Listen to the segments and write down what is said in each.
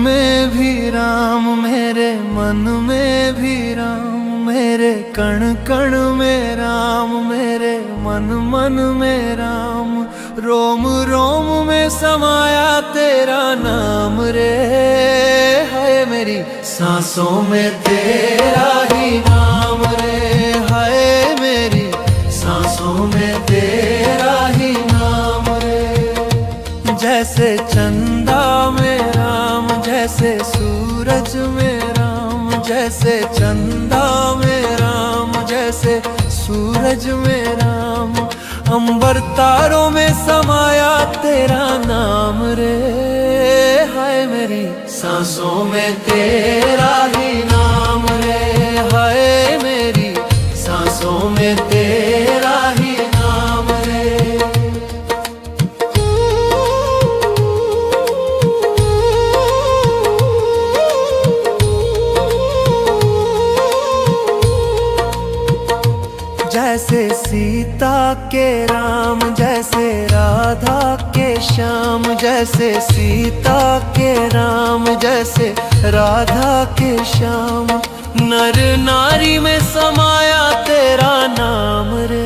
में भी राम, मेरे मन में भी राम, मेरे कण कण में राम, मेरे मन मन में राम, रोम रोम में समाया तेरा नाम रे। हाय मेरी सांसों में तेरा ही नाम रे, हाय मेरी सांसों में तेरा ही नाम रे। जैसे चंदा में राम, जैसे सूरज में राम, जैसे चंदा में राम, जैसे सूरज में राम, अंबर तारों में समाया तेरा नाम रे। हाय मेरी सांसों में तेरा ही नाम रे, हाय मेरी सांसों में तेरा ही नाम रे। जैसे सीता के राम, जैसे राधा के श्याम, जैसे सीता के राम, जैसे राधा के श्याम, नर नारी में समाया तेरा नाम रे।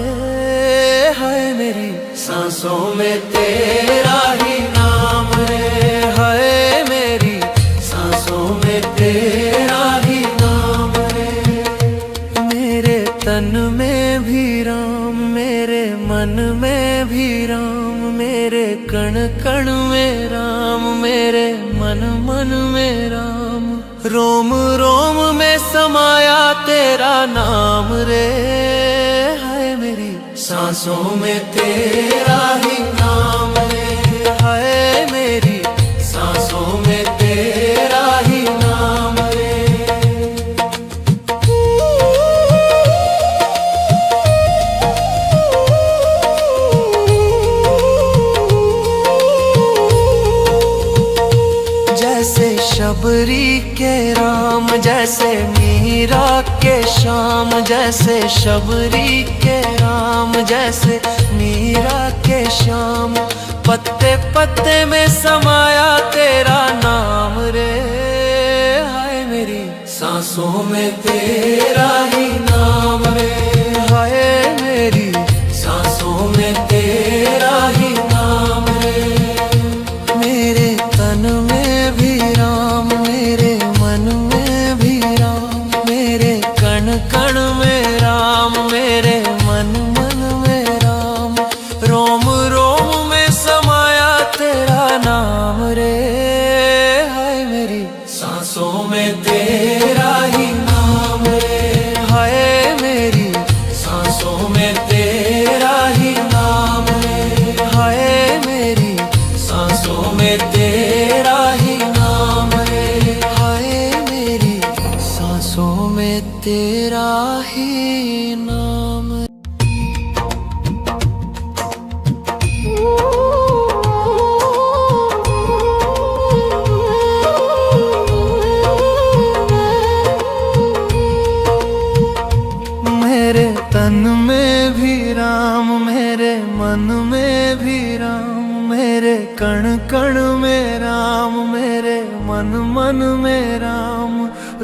हाय मेरी सांसों में तेरा ही नाम रे, हाय मेरी सांसों में तेरा ही नाम रे। मेरे तन में भी राम, मेरे मन में भी राम, मेरे कण कण में राम, मेरे मन मन में राम, रोम रोम में समाया तेरा नाम रे। हाय मेरी सांसों में तेरा ही नाम रे, हाय मेरी सांसों में तेरा ही नाम रे। जैसे शबरी के राम, जैसे मीरा के श्याम, जैसे शबरी के राम, जैसे मीरा के श्याम, पत्ते पत्ते में समाया तेरा नाम रे। हाय मेरी सांसों में तेरा ही नाम रे, हाय मेरी सांसों में तेरा ही नाम रे। मेरे तन में भी राम, मेरे मन में भी राम, मेरे कण कण में राम, मेरे मन मन में राम, रोम रोम में समाया तेरा नाम रे। हाय मेरी सांसों में तेरा ही नाम रे, हाय मेरी सांसों में तेरा ही नाम रे, हाय मेरी सांसों में तेरा ही नाम रे, हाय मेरी सांसों में तेरा ही नाम रे। मेरे तन में भी राम, मेरे मन में भी राम, मेरे कण कण में राम, मेरे मन मन में राम,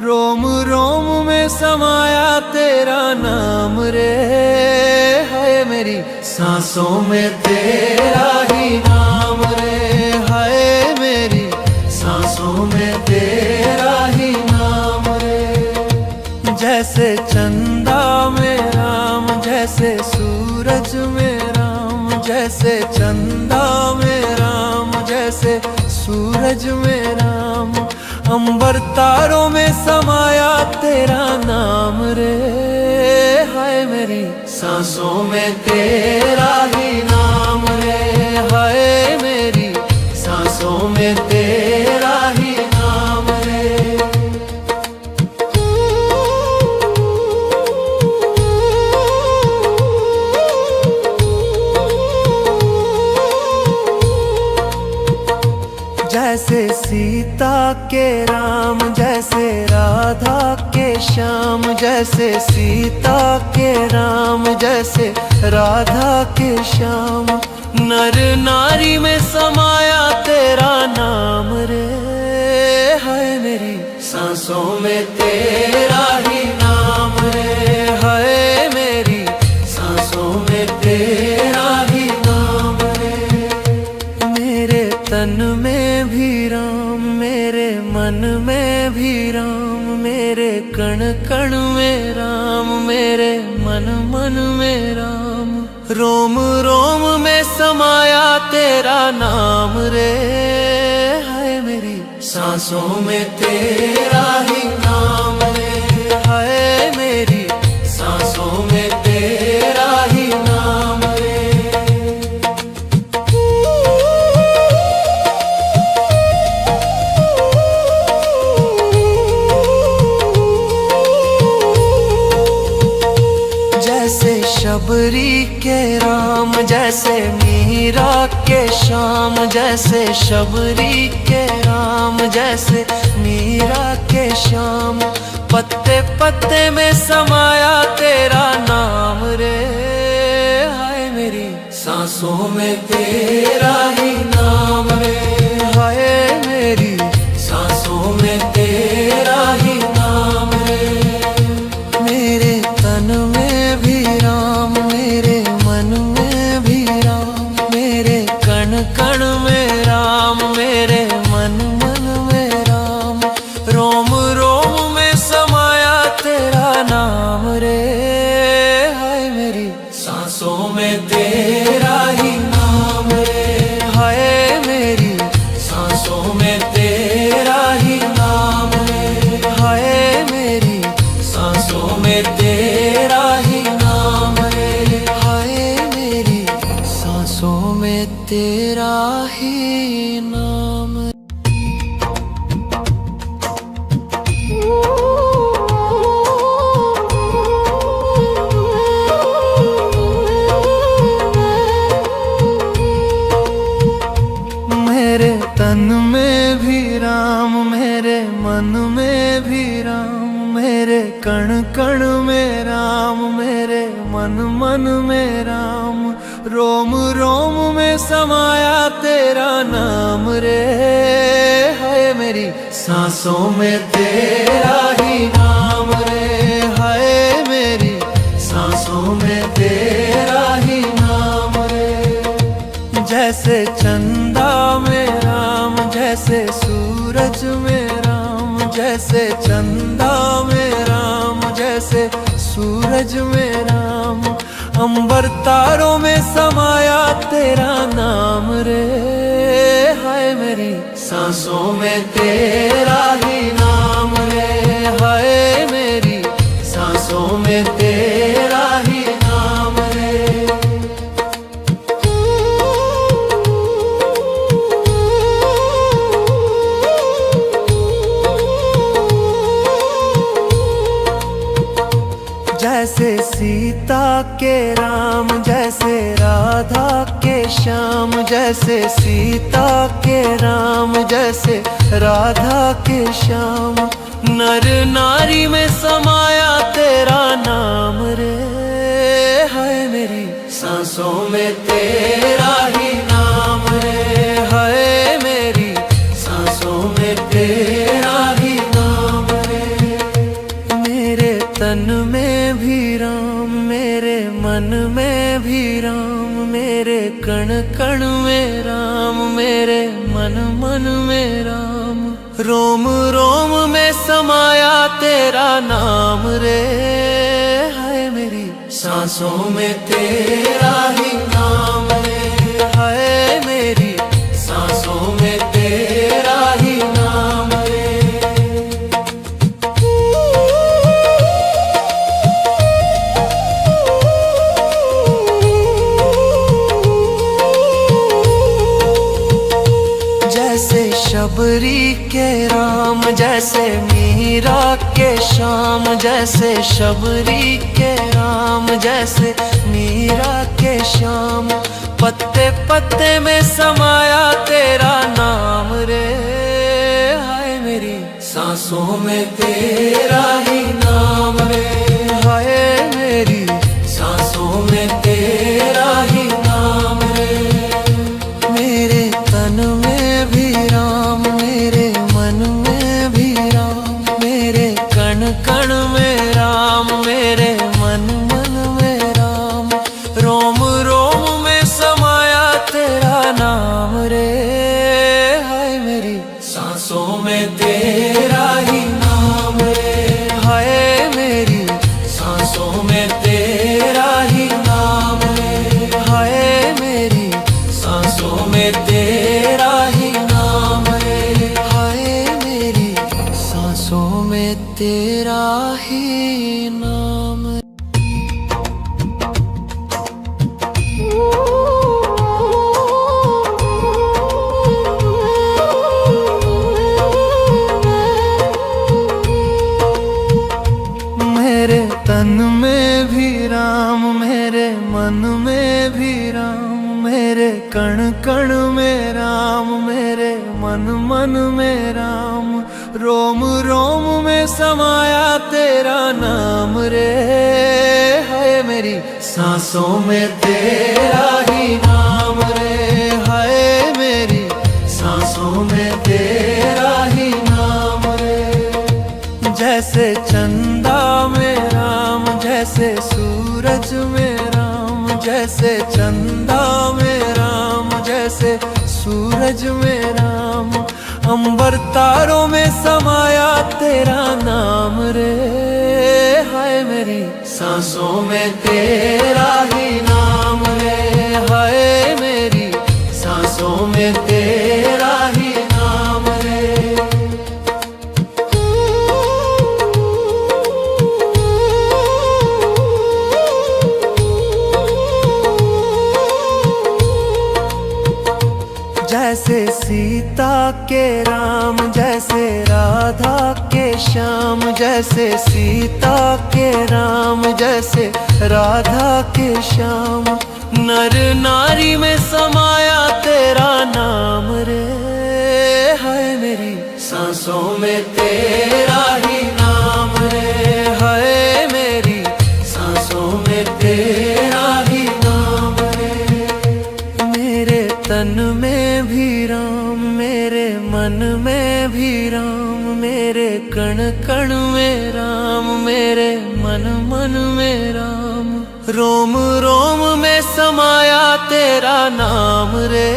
रोम रोम में समाया तेरा नाम रे। हाय मेरी सांसों में तेरा ही नाम रे, हाय मेरी सांसों में तेरा ही नाम रे। जैसे चंदा में राम, जैसे सूरज में राम, जैसे चंदा में राम, जैसे सूरज में राम, अंबर तारों में समाया तेरा नाम रे। हाय मेरी सांसों में तेरा ही नाम रे, हाय मेरी सांसों में तेरा ही नाम रे। जैसे सीता के राम, जैसे राधा के श्याम, जैसे सीता के राम, जैसे राधा के श्याम, नर नारी में समाया तेरा नाम रे। सांसों में तेरा ही नाम रे, हाय मेरी सांसों में तेरा ही नाम रे। मेरे तन में भी राम, मेरे मन में भी राम, मेरे कण कण में राम, मेरे मन मन में राम। रोम रोम में समाया तेरा नाम रे, हाय मेरी सांसों में तेरा ही नाम रे, हाय मेरी सांसों में तेरा ही नाम रे। जैसे शबरी के राम, जैसे मीरा के श्याम, जैसे शबरी के राम, जैसे मीरा के श्याम। पत्ते पत्ते में समाया तेरा नाम रे, हाय मेरी सांसों में तेरा ही नाम रे, हाय मेरी सांसों में तेरा ही नाम रे। मेरे तन में भी राम, मेरे मन में भी राम, मेरे कण कण में राम, मेरे मन मन में राम। रोम रोम में समाया तेरा नाम रे, हाय मेरी सांसों में तेरा ही नाम रे, हाय मेरी सांसों में तेरा ही नाम रे, हाय मेरी सांसों में तेरा ही नाम रे, हाय मेरी सांसों में तेरा ही नाम। मेरे तन में भी राम, मेरे मन में भी राम, मेरे कण कण में राम, मेरे मन मन में राम। रोम रोम में समाया तेरा नाम रे, हाय मेरी सांसों में तेरा ही नाम रे, हाय मेरी सांसों में तेरा ही नाम रे। जैसे चंदा में राम, जैसे सूरज में राम, जैसे चंदा में राम, जैसे सूरज में राम। अंबर तारों में समाया तेरा नाम रे, हाय मेरी सांसों में तेरा ही नाम रे, हाय मेरी सांसों में तेरा ही नाम रे। जैसे सीता के राम, जैसे राधा के श्याम, जैसे सीता के राम, जैसे राधा के श्याम। नर नारी में समाया तेरा नाम रे, हाय मेरी सांसों में तेरा ही नाम रे, हाय मेरी सांसों में तेरा ही नाम रे। मेरे तन में भी राम, मेरे मन में भी राम, मेरे कण कण में राम, मेरे मन मन में राम। रोम रोम में समाया तेरा नाम रे, हाय मेरी सांसों में तेरा ही नाम रे, हाय मेरी सांसों में तेरा ही नाम रे। जैसे शबरी के राम, जैसे मीरा के श्याम, जैसे शबरी के राम, जैसे मीरा के श्याम। पत्ते पत्ते में समाया तेरा नाम रे, हाय मेरी सांसों में तेरा ही नाम रे, हाय मेरी सांसों में तेरा ही नाम रे। मेरे तन में भी राम, मेरे मन में भी राम, में तेरा ही नाम रे, हाय मेरी सांसों में तेरा ही नाम रे, हाय मेरी सांसों में तेरा ही नाम रे, हाय मेरी सांसों में तेरा ही नाम। मेरे तन में भी राम, मेरे मन में भी राम, मेरे कण कण में राम, मेरे मन मन में राम, रोम रोम में समाया तेरा नाम रे, हाय मेरी सांसों में तेरा ही नाम रे, हाय मेरी सांसों में तेरा ही नाम रे। जैसे चंदा में राम, जैसे सूरज में राम, जैसे चंदा में राम, जैसे सूरज में राम, अंबर तारों में समाया तेरा नाम रे, हाय मेरी सांसों में तेरा ही नाम रे, हाय मेरी सांसों में तेरा ही नाम रे। जैसे सीता के राम, जैसे राधा के श्याम, जैसे सीता के राम, जैसे राधा के श्याम, नर नारी में समाया तेरा नाम रे, हाय मेरी सांसों में तेरा ही नाम रे, हाय मेरी सांसों में तेरा ही नाम रे। मेरे तन में भी राम, मेरे मन में भी राम, मेरे कण कण में राम, मेरे मन मन में राम, रोम रोम में समाया तेरा नाम रे,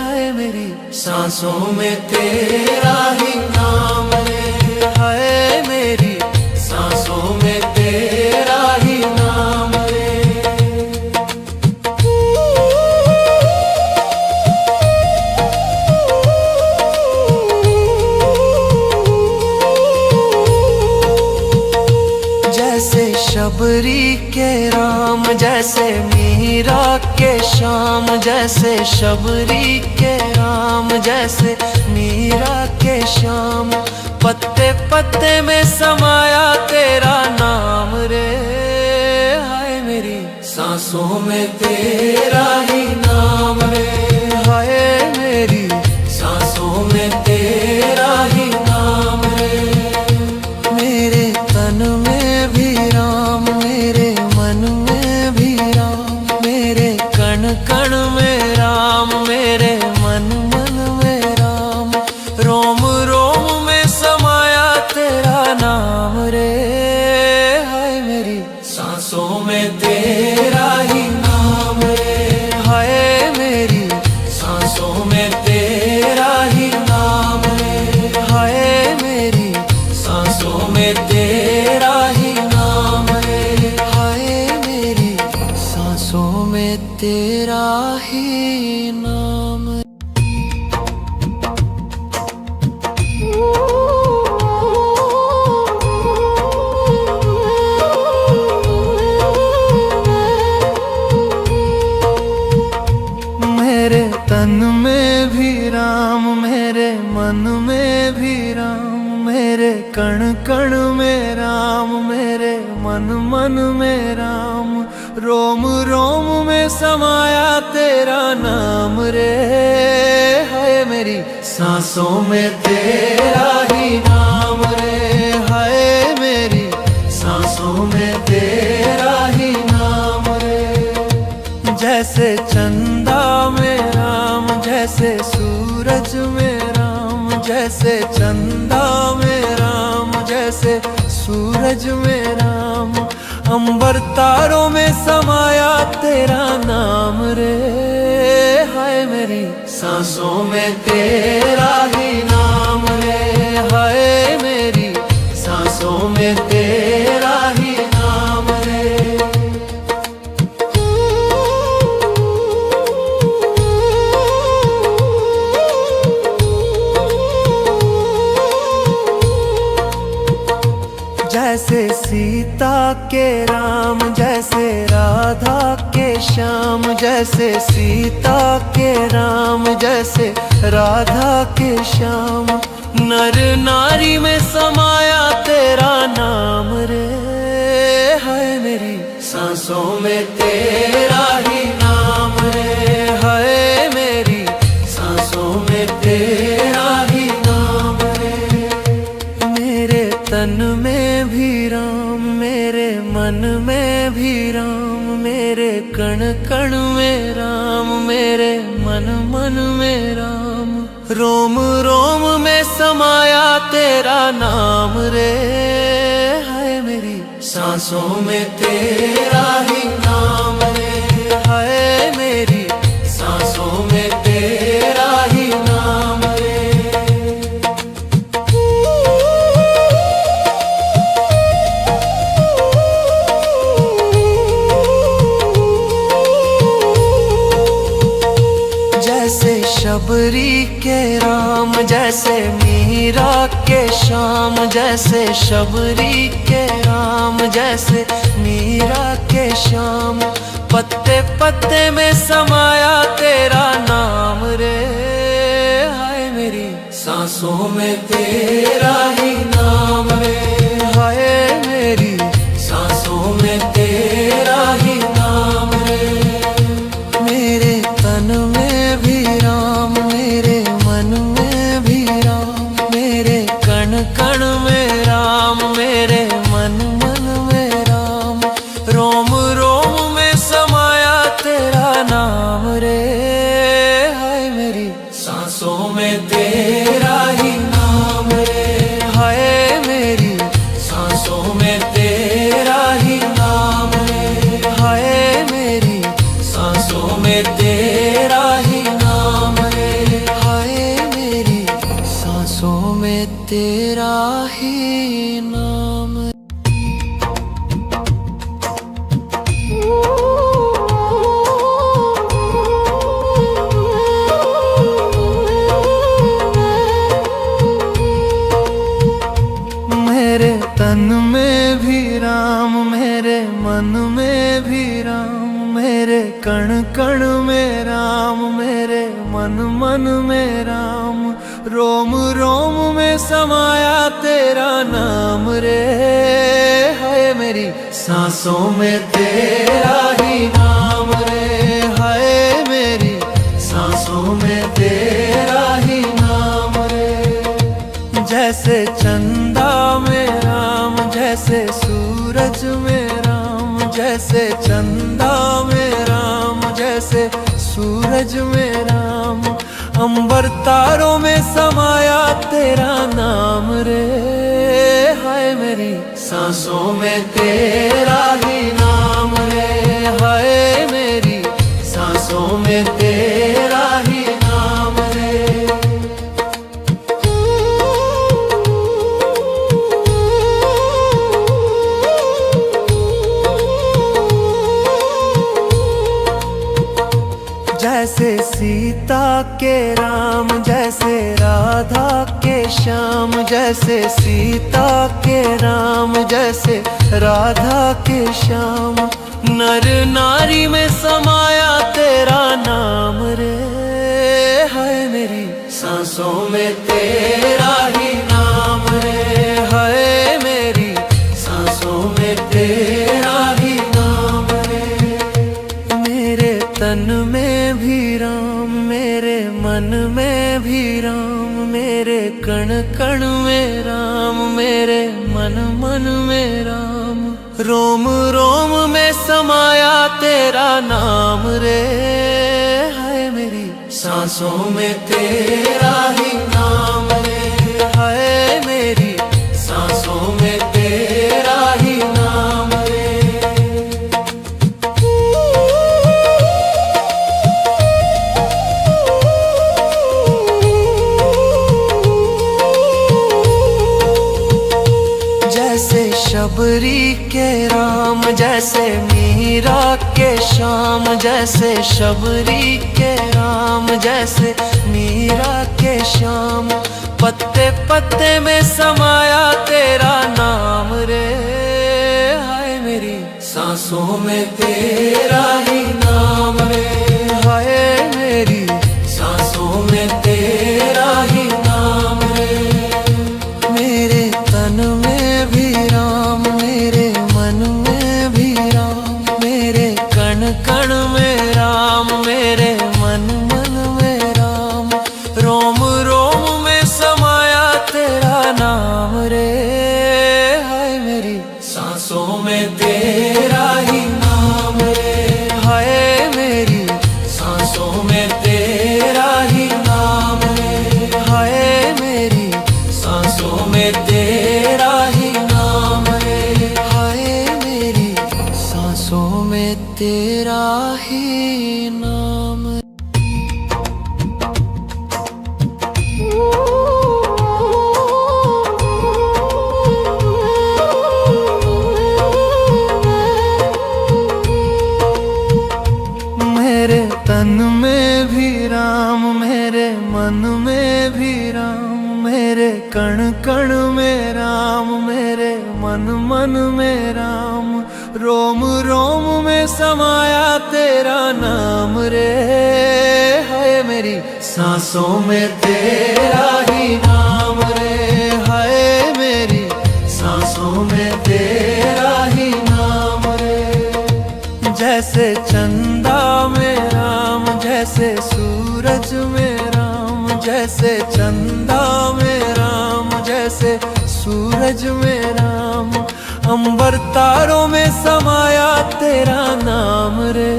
हाय मेरी सांसों में तेरा ही नाम रे, हाय मेरी सांसों में तेरा ही नाम रे। जैसे शबरी के राम, जैसे मीरा के श्याम, जैसे शबरी के राम, जैसे मीरा के श्याम, पत्ते पत्ते में समाया तेरा नाम रे, हाय मेरी सांसों में तेरा ही नाम रे, हाय मेरी सांसों में तेरा ही नाम रे। मेरे तन में भी राम, मेरे मन में भी राम, मेरे कण कण में राम, मेरे मन मन में राम, रोम रोम में समाया तेरा नाम रे, हाय मेरी सांसों में तेरा ही नाम रे, हाय मेरी सांसों में तेरा ही नाम रे, हाय मेरी सांसों में तेरा ही नाम रे, हाय मेरी सांसों में तेरा ही नाम। मेरे तन में भी राम, मेरे मन में भी राम, मेरे कण कण में राम, मेरे मन मन में राम, रोम रोम में समाया तेरा नाम रे, हाय मेरी सांसों में तेरा ही नाम रे, हाय मेरी सांसों में तेरा ही नाम रे। जैसे चंदा में राम, जैसे सूरज में राम, जैसे चंदा में राम, जैसे सूरज में राम, अंबर तारों में समाया तेरा नाम रे, हाय मेरी सांसों में तेरा ही नाम रे, हाय मेरी सांसों में तेरा ही नाम रे। जैसे सीता के राम, जैसे राधा के श्याम, जैसे सीता के राम, जैसे राधा के श्याम, नर नारी में समाया तेरा नाम रे, हाय मेरी सांसों में तेरा ही नाम रे, हाय मेरी सांसों में तेरा ही नाम रे। मेरे तन में भी राम, मेरे मन में भी राम, मेरे कण कण में राम, मेरे मन मन में राम, रोम रोम में समाया तेरा नाम रे, हाय मेरी सांसों में तेरा ही नाम रे, हाय मेरी सांसों में तेरा ही नाम रे। जैसे शबरी के राम, जैसे मीरा के श्याम, जैसे शबरी के राम, जैसे मीरा के श्याम, पत्ते पत्ते में समाया तेरा नाम रे, हाय मेरी सांसों में तेरा ही नाम रे, हाय मेरी सांसों में तेरा ही नाम रे। मेरे तन में भी राम, मेरे मन में भी राम, मेरे कण कण में राम, मेरे मन मन में राम, रोम रोम में समाया तेरा नाम रे, हाय मेरी सांसों में तेरा ही नाम रे, हाय मेरी सांसों में तेरा ही नाम रे, हाय मेरी सांसों में तेरा ही नाम रे, हाय मेरी सांसों में तेरा ही नाम। मेरे तन में भी राम, मेरे मन में भी राम, मेरे कण कण में राम, मेरे मन मन में राम, रोम रोम में समाया तेरा नाम रे, हाय मेरी सांसों में तेरा ही नाम रे, हाय मेरी सांसों में तेरा ही नाम रे। जैसे चंदा में राम, जैसे सूरज में राम, जैसे चंदा में राम, जैसे सूरज में राम, अंबर तारों में समाया तेरा नाम रे, हाय मेरी सांसों में तेरा ही नाम रे, हाय मेरी सांसों में तेरा ही नाम रे। जैसे सीता के राम, जैसे राधा के श्याम, जैसे सीता के राम, जैसे राधा के श्याम, नर नारी में समाया तेरा नाम रे, हाय मेरी सांसों में तेरा ही नाम रे, हाय मेरी सांसों में तेरा ही नाम रे। मेरे तन में भी राम, मेरे मन में भी राम, मेरे कण कण में राम, मेरे मन मन में राम, रोम रोम में समाया तेरा नाम रे, हाय मेरी सांसों में तेरा ही नाम रे, हाय मेरी सांसों में तेरा ही नाम रे। शबरी के राम, जैसे मीरा के श्याम, जैसे शबरी के राम, जैसे मीरा के श्याम। पत्ते पत्ते में समाया तेरा नाम रे, हाय मेरी सांसों में तेरा ही नाम रे, हाय मेरी सांसों में तेरा ही नाम रे। मेरे तन में भी राम, मेरे मन में भी राम, मेरे कण कण में राम, मेरे मन मन में राम। रोम रोम में समाया तेरा नाम रे, हाय मेरी सांसों में तेरा ही नाम रे, हाय मेरी सांसों में तेरा ही नाम रे, हाय मेरी सांसों में तेरा ही नाम रे, हाय मेरी सांसों में तेरा ही नाम। मेरे तन में भी राम, मेरे मन में भी राम, मेरे कण कण में राम, मेरे मन मन में राम। रोम रोम में समाया तेरा नाम रे, हाय मेरी सांसों में तेरा ही नाम रे, हाय मेरी सांसों में तेरा ही नाम रे। जैसे चंदा में राम, जैसे सूरज में राम, जैसे चंदा में राम, जैसे सूरज में राम। अंबर तारों में समाया तेरा नाम रे,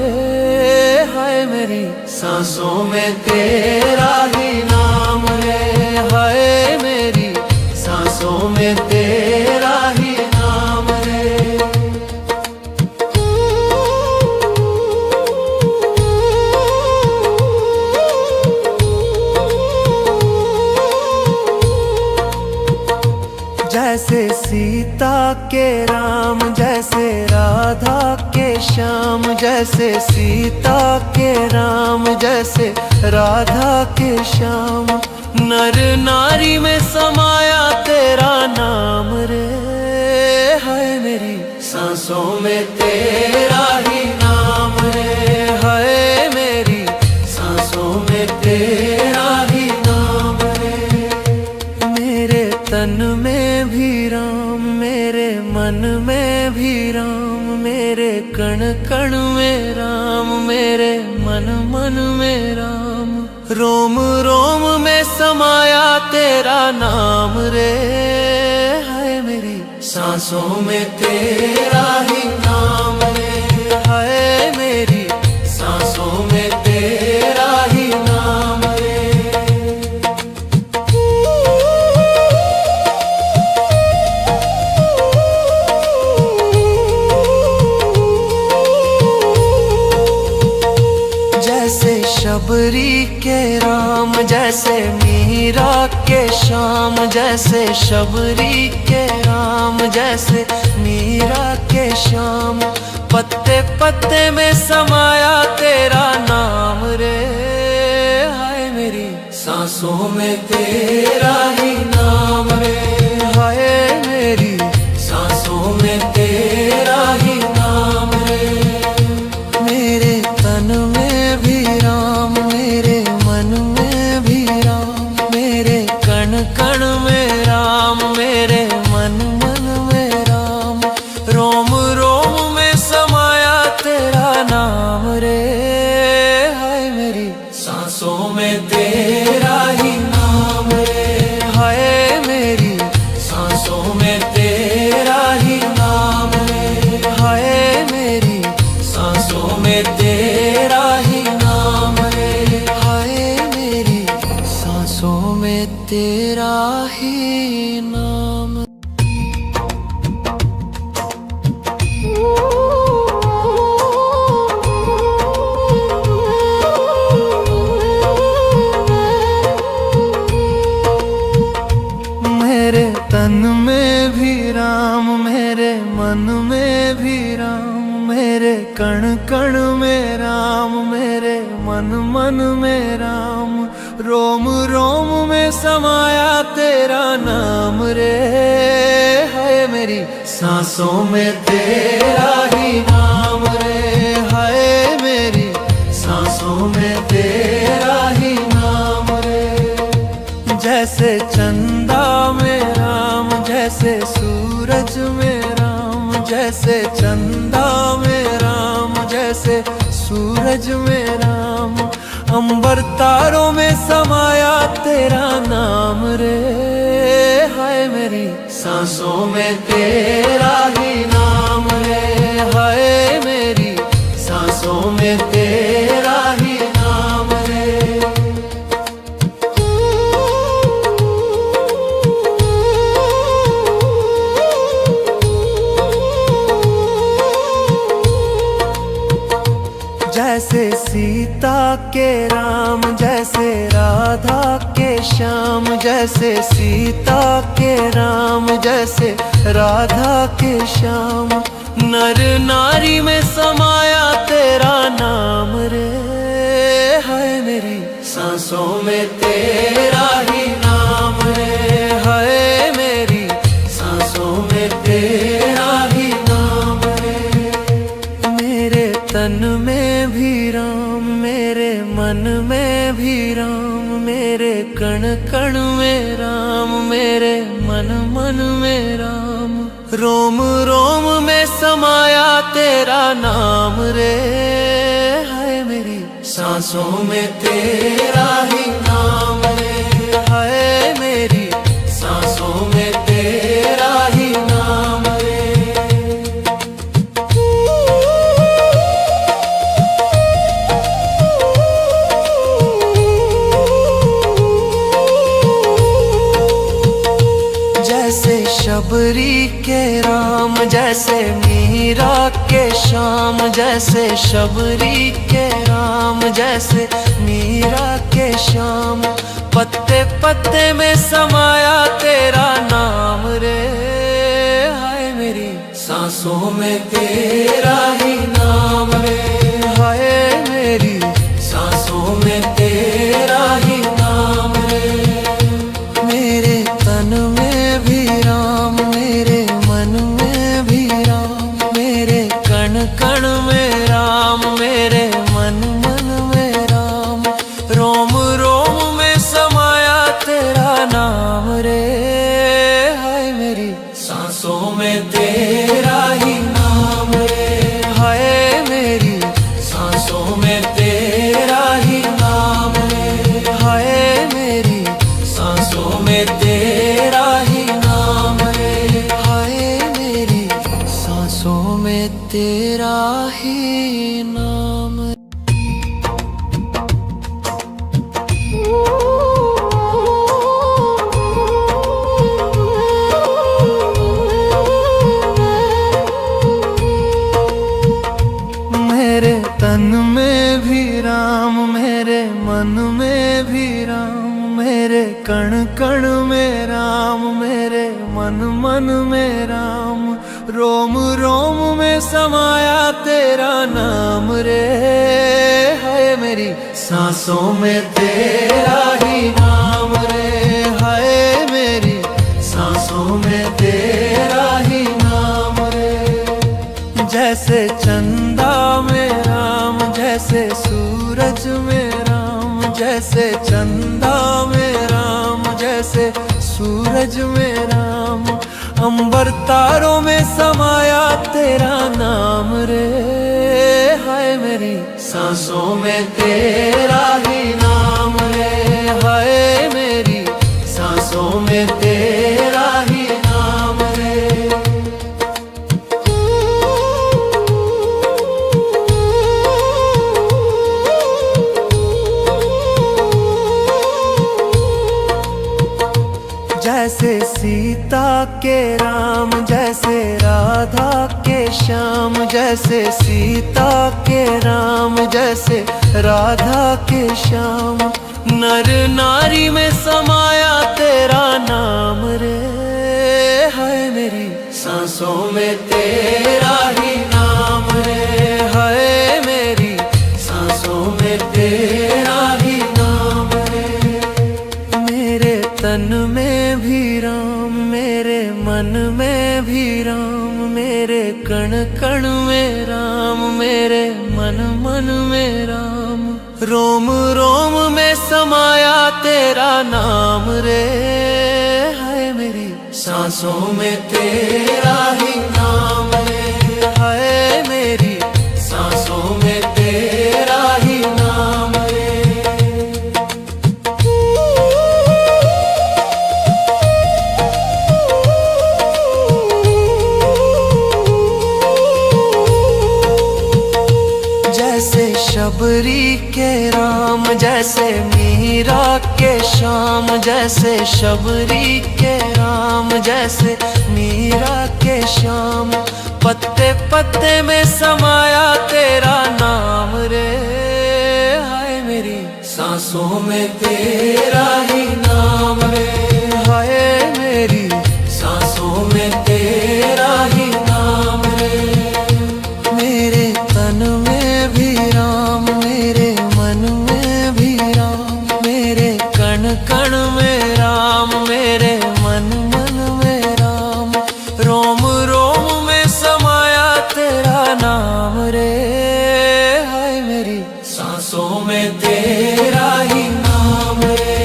हाय मेरी सांसों में तेरा ही नाम रे, हाय मेरी सांसों में तेरा ही नाम रे। जैसे सीता के राम, जैसे राधा के श्याम, जैसे सीता के राम, जैसे राधा के श्याम। नर नारी में समाया तेरा नाम रे, हाय मेरी सांसों में तेरा ही नाम रे, हाय मेरी सांसों में तेरा ही नाम रे। मेरे तन में भी राम, मेरे मन में भी राम, मेरे कण कण में राम, मेरे मन मन में राम। रोम रोम में समाया तेरा नाम रे, हाय मेरी सांसों में तेरा ही नाम रे, हाय मेरी सांसों में तेरा ही नाम रे। जैसे शबरी के राम, जैसे मीरा के श्याम, जैसे शबरी के राम, जैसे मीरा के श्याम। पत्ते पत्ते में समाया तेरा नाम रे, हाय मेरी सांसों में तेरा ही नाम रे, हाय मेरी सांसों में तेरा ही नाम रे। मेरे तन में भी राम, मेरे मन में भी राम, मेरे कण कण में राम, मेरे मन मन में राम। रोम रोम में समाया तेरा नाम रे, हाय मेरी सांसों में तेरा ही नाम रे, हाय मेरी सांसों में तेरा ही नाम रे, हाय मेरी सांसों में तेरा ही नाम रे, हाय मेरी सांसों में तेरा ही नाम। मेरे तन में भी राम, मेरे मन में भी राम, मेरे कण कण में राम, मेरे मन मन में राम, रोम रोम में समाया तेरा नाम रे। है मेरी सांसों में तेरा ही नाम रे, है मेरी सांसों में तेरा ही नाम रे। जैसे चंदा में राम, जैसे सूरज में राम, जैसे चंदा में राम, जैसे सूरज में राम, अंबर तारों में समाया तेरा नाम रे। हाय मेरी सांसों में तेरा ही नाम रे, हाय मेरी सांसों में तेरा ही नाम रे। जैसे सीता के राम, जैसे राधा के श्याम, जैसे सीता के राम, जैसे राधा के श्याम, नर नारी में समाया तेरा नाम रे। है मेरी सांसों में तेरा ही नाम रे, है मेरी सांसों में तेरा ही नाम रे। मेरे तन में भी राम, मेरे मन में भी राम, मेरे कण कण में राम, मेरे मन मन में राम, रोम रोम में समाया तेरा नाम रे। है मेरी सांसों में तेरा ही नाम रे, है मेरी सांसों में तेरा ही नाम रे। जैसे शबरी के राम, जैसे मीरा के श्याम, जैसे शबरी के राम, जैसे मीरा के श्याम, पत्ते पत्ते में समाया तेरा नाम रे। हाय मेरी सांसों में तेरा ही नाम रे, हाय मेरी सांसों में तेरा ही नाम रे। मेरे तन में भी राम, मेरे मन में भी राम, मेरे कण कण में राम, मेरे मन मन में राम, रोम रोम में समाया तेरा नाम रे। हाय मेरी सांसों में तेरा ही नाम रे, हाय मेरी सांसों में तेरा ही नाम रे, हाय मेरी सांसों में तेरा ही नाम रे, हाय मेरी सांसों में तेरा ही नाम। मेरे तन में भी राम, मेरे मन में भी राम, मेरे कण कण में राम, मेरे मन मन में राम, रोम रोम में समाया तेरा नाम रे। है मेरी सांसों में तेरा ही नाम रे, है मेरी सांसों में तेरा ही नाम रे। जैसे चंदा में राम, जैसे सूरज में राम, जैसे चंदा में राम, जैसे सूरज में राम, अंबर तारों में समाया तेरा नाम रे। हाय मेरी सांसों में तेरा ही नाम रे, हाय मेरी सांसों में तेरा ही नाम रे। जैसे सीता के राम, जैसे राधा के श्याम, जैसे सीता के राम, जैसे राधा के श्याम, नर नारी में समाया तेरा नाम रे। है मेरी सांसों में तेरा मेरे मन में भी राम, मेरे कण कण में राम, मेरे मन मन में राम। रोम रोम में समाया तेरा नाम रे, हाय मेरी सांसों में तेरा ही नाम रे, हाय मेरी सांसों में तेरा ही नाम रे। जैसे शबरी के राम, जैसे मीरा के श्याम, जैसे शबरी के राम, जैसे मीरा के श्याम। पत्ते पत्ते में समाया तेरा नाम रे, हाय मेरी सांसों में तेरा ही नाम रे, हाय मेरी सांसों में तेरा ही नाम रे। मेरे तन में भी राम, मेरे मन में भी राम, मेरे कण कण में राम, मेरे मन मन में राम। रोम रोम में समाया तेरा नाम रे, हाय मेरी सांसों में तेरा ही नाम रे,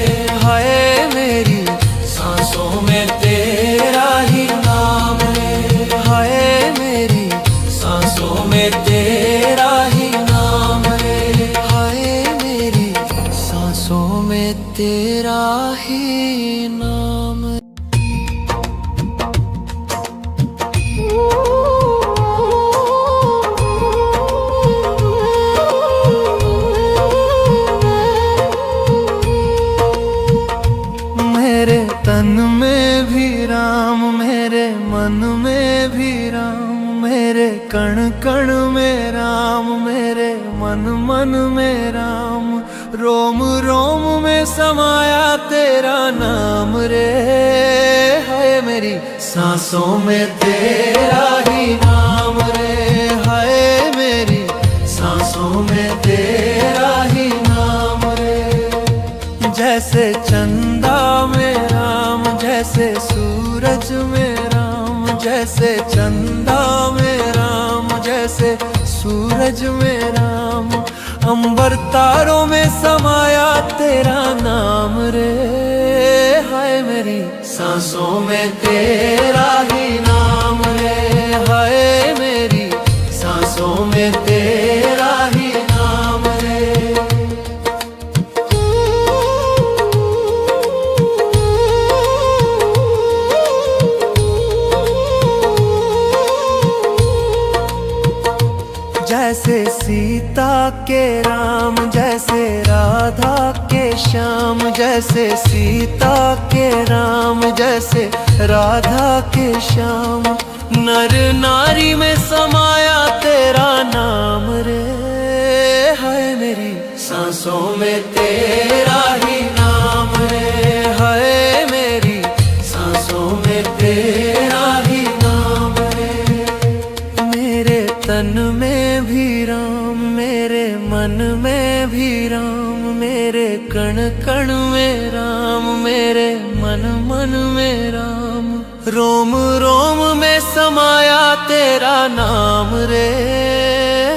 हाय मेरी सांसों में तेरा ही नाम रे, हाय मेरी सांसों में तेरा ही नाम रे, हाय मेरी सांसों में तेरा ही नाम। मेरे तन में भी राम, मेरे मन में भी राम, मेरे कण कण में राम, मेरे मन मन में राम। रोम रोम में समाया तेरा नाम रे, हाय मेरी सांसों में तेरा ही नाम रे, हाय मेरी सांसों में तेरा ही नाम रे। जैसे चंदा में राम, जैसे सूरज में राम, जैसे चंदा में राम, जैसे सूरज में राम। अंबर तारों में समाया तेरा नाम रे, हाय मेरी सांसों में तेरा ही नाम रे, हाय मेरी सांसों में तेरा ही नाम रे। जैसे सीता के राम, जैसे राधा के श्याम, जैसे सीता के राम, जैसे राधा के श्याम। नर नारी में समाया तेरा नाम रे, हाय मेरी सांसों में तेरा ही नाम रे, हाय मेरी सांसों में तेरा ही नाम रे। मेरे तन में भी राम, मेरे मन में भी राम, मेरे कण कण में राम, मेरे मन मन में राम। रोम रोम में समाया तेरा नाम रे,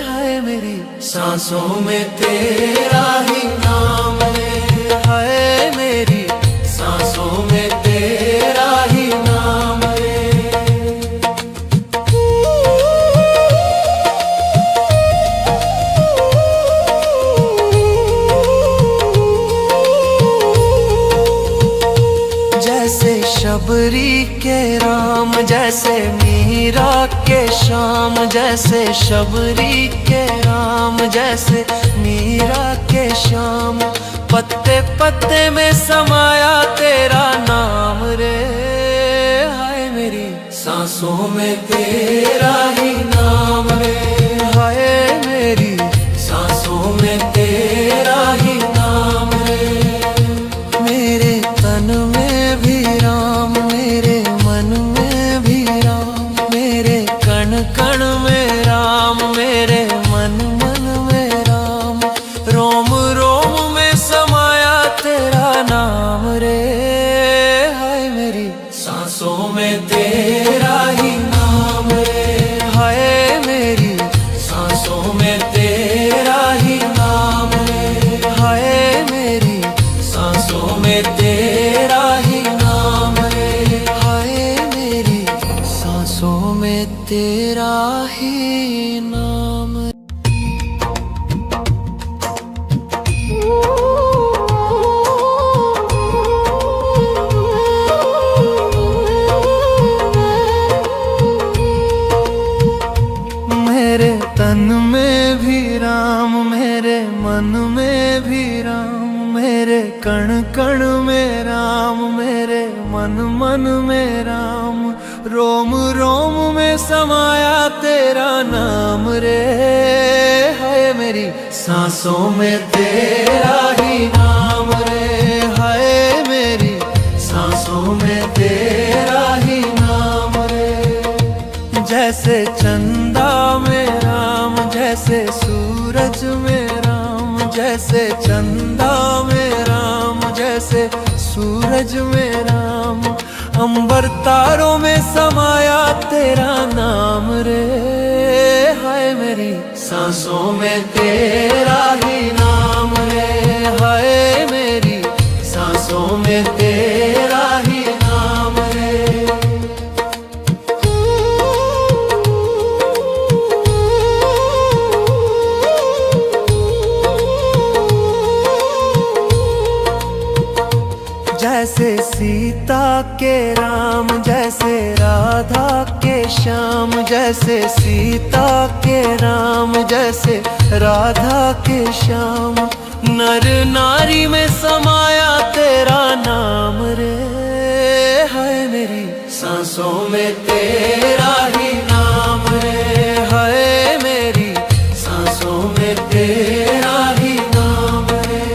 हाय मेरी सांसों में तेरा ही नाम रे, हाय मेरी सांसों में तेरा ही नाम रे। जैसे शबरी के राम, जैसे मीरा के श्याम, जैसे शबरी के राम, जैसे मीरा के श्याम। पत्ते पत्ते में समाया तेरा नाम रे, हाय मेरी सांसों में तेरा ही नाम रे, हाय मेरी सांसों में तेरा ही नाम रे। मेरे तन में भी राम, मेरे मन में भी राम, मेरे कण कण में राम, मेरे मन मन में राम। रोम रोम में समाया तेरा नाम रे, हाय मेरी सांसों में में तेरा ही नाम रे, हाय मेरी सांसों में तेरा ही नाम रे, हाय मेरी सांसों में तेरा ही नाम रे, हाय मेरी सांसों में तेरा ही नाम। मेरे तन में भी राम, मेरे मन में भी राम, मेरे कण कण में राम, मेरे मन मन में राम, रोम रोम में समाया तेरा नाम रे, हाय मेरी सांसों में तेरा ही नाम रे, हाय मेरी सांसों में तेरा ही नाम रे। जैसे चंदा में राम, जैसे सूरज में राम, जैसे चंदा में राम, जैसे सूरज में राम, अंबर तारों में समाया तेरा नाम रे, हाय मेरी सांसों में तेरा ही नाम रे, हाय मेरी सांसों में तेरा ही नाम रे। जैसे सीता के राम, जैसे राधा के श्याम, जैसे सीता के राम, जैसे राधा के श्याम, नर नारी में समाया तेरा नाम रे, हाय मेरी सांसों में तेरा ही नाम रे, हाय मेरी सांसों में तेरा ही नाम रे।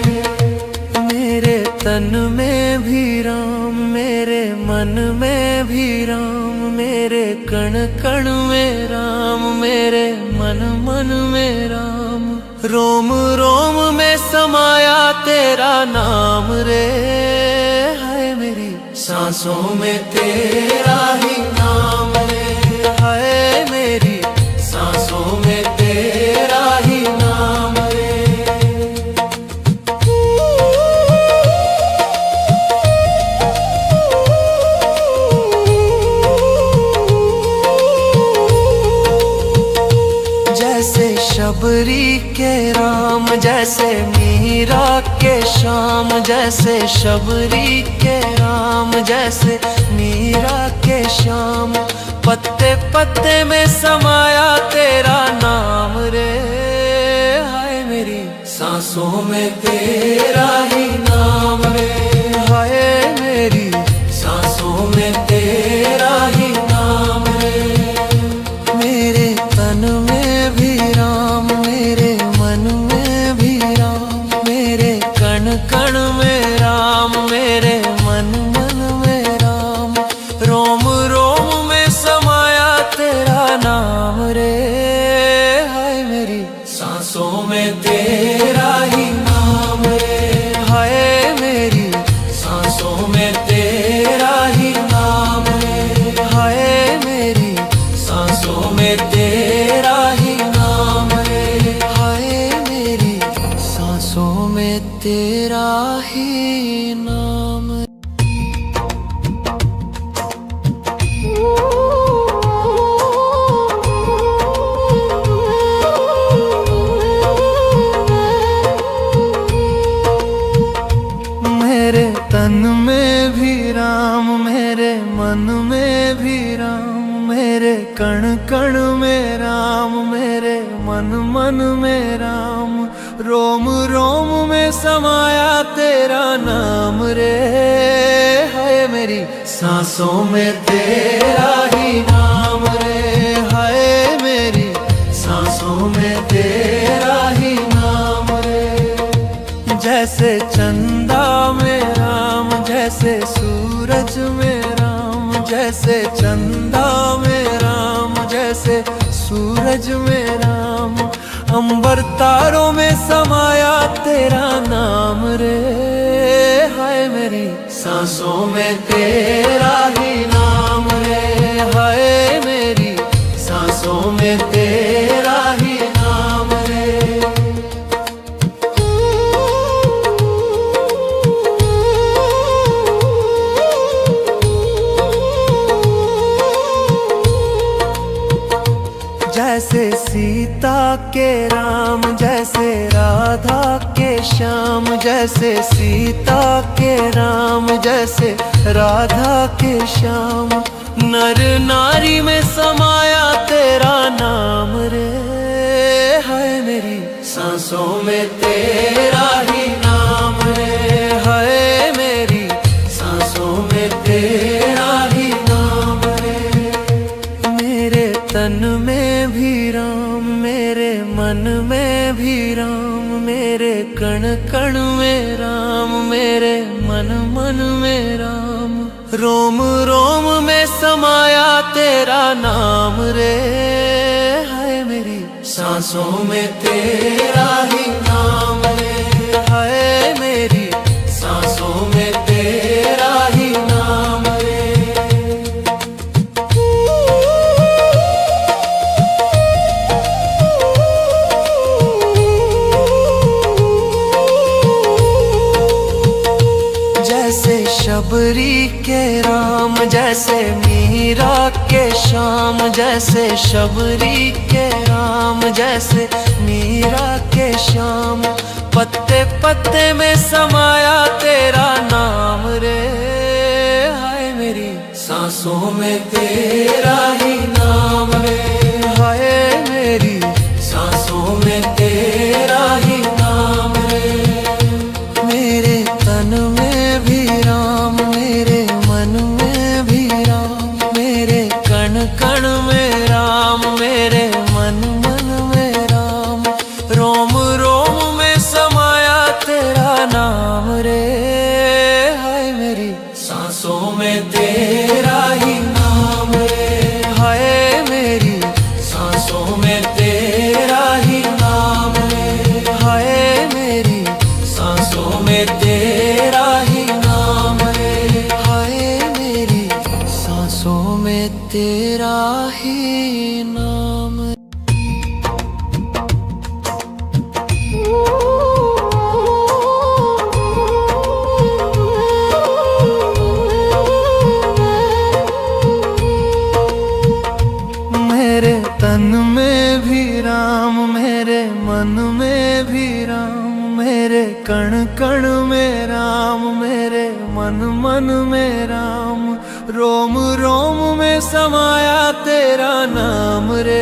मेरे तन में भी राम, मेरे मन में भी राम, मेरे कण कण में राम, मेरे मन मन में राम, रोम रोम में समाया तेरा नाम रे, हाय मेरी सांसों में तेरा ही नाम रे, हाय मेरी सांसों में तेरा ही नाम रे। जैसे शबरी के राम, जैसे मीरा के श्याम, जैसे शबरी के राम, जैसे मीरा के श्याम, पत्ते पत्ते में समाया तेरा नाम रे, हाय मेरी सांसों में तेरा ही नाम रे, हाय मेरी सांसों में तेरा ही नाम रे। मेरे तन में भी राम, मेरे मन में भी राम, मेरे कण कण में राम, मेरे मन मन में राम, रोम रोम में समाया तेरा नाम रे, हाय मेरी सांसों में तेरा ही नाम रे, हाय मेरी सांसों में तेरा ही नाम रे, हाय मेरी सांसों में तेरा ही नाम रे, हाय मेरी सांसों में तेरा ही नाम। मेरे तन में भी राम, मेरे मन में भी राम, मेरे कण कण में राम, मेरे मन मन में राम, रोम रोम में समाया तेरा नाम रे, हाय मेरी सांसों में तेरा ही नाम रे, हाय मेरी सांसों में तेरा ही नाम रे। जैसे चंदा में राम, जैसे सूरज में राम, जैसे चंदा में राम, जैसे सूरज में राम, अंबर तारों में समाया तेरा नाम रे, हाय मेरी सांसों में तेरा ही नाम रे, हाय मेरी सांसों में तेरा ही नाम रे। जैसे सीता के राम, जैसे राधा के श्याम, जैसे सीता के राम, जैसे राधा के श्याम, नर नारी में समाया तेरा नाम रे, हाय मेरी सांसों में तेरा ही नाम रे, हाय मेरी सांसों में तेरा ही नाम रे। मेरे तन में भी राम, मेरे मन में भी राम, मेरे कण कण में राम, मेरे मन मन में राम, रोम रोम में समाया तेरा नाम रे, हाय मेरी सांसों में तेरा ही नाम रे, हाय मेरी सांसों में तेरा ही नाम रे। जैसे शबरी के राम, जैसे मीरा के श्याम, जैसे शबरी के राम, जैसे मीरा के श्याम, पत्ते पत्ते में समाया तेरा नाम रे, हाय मेरी सांसों में तेरा ही नाम रे, हाय मेरी सांसों में तेरा ही नाम रे। मेरे तन में भी राम, मेरे मन में भी राम, मेरे कण कण में राम, मेरे मन मन में राम, रोम रोम में समाया तेरा नाम रे, हाय मेरी सांसों में तेरा ही नाम रे, हाय मेरी सांसों में तेरा ही नाम रे, हाय मेरी सांसों में तेरा ही नाम रे, हाय मेरी सांसों में तेरा ही नाम। मेरे तन में भी राम, मेरे मन में भी राम, मेरे कण कण में राम, मेरे मन मन में राम, रोम रोम में समाया तेरा नाम रे,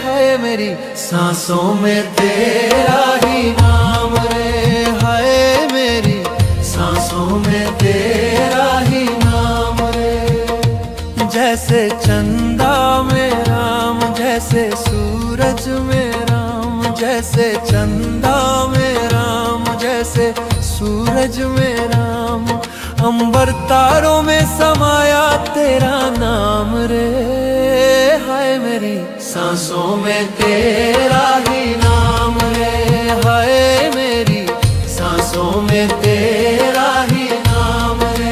हाय मेरी सांसों में तेरा ही नाम रे, हाय मेरी सांसों में तेरा ही नाम रे। जैसे चंदा में राम, जैसे सूरज में राम, जैसे चंदा में राम, जैसे सूरज में राम, अंबर तारों में समाया तेरा नाम रे, हाय मेरी सांसों में तेरा ही नाम रे, हाय मेरी सांसों में तेरा ही नाम रे।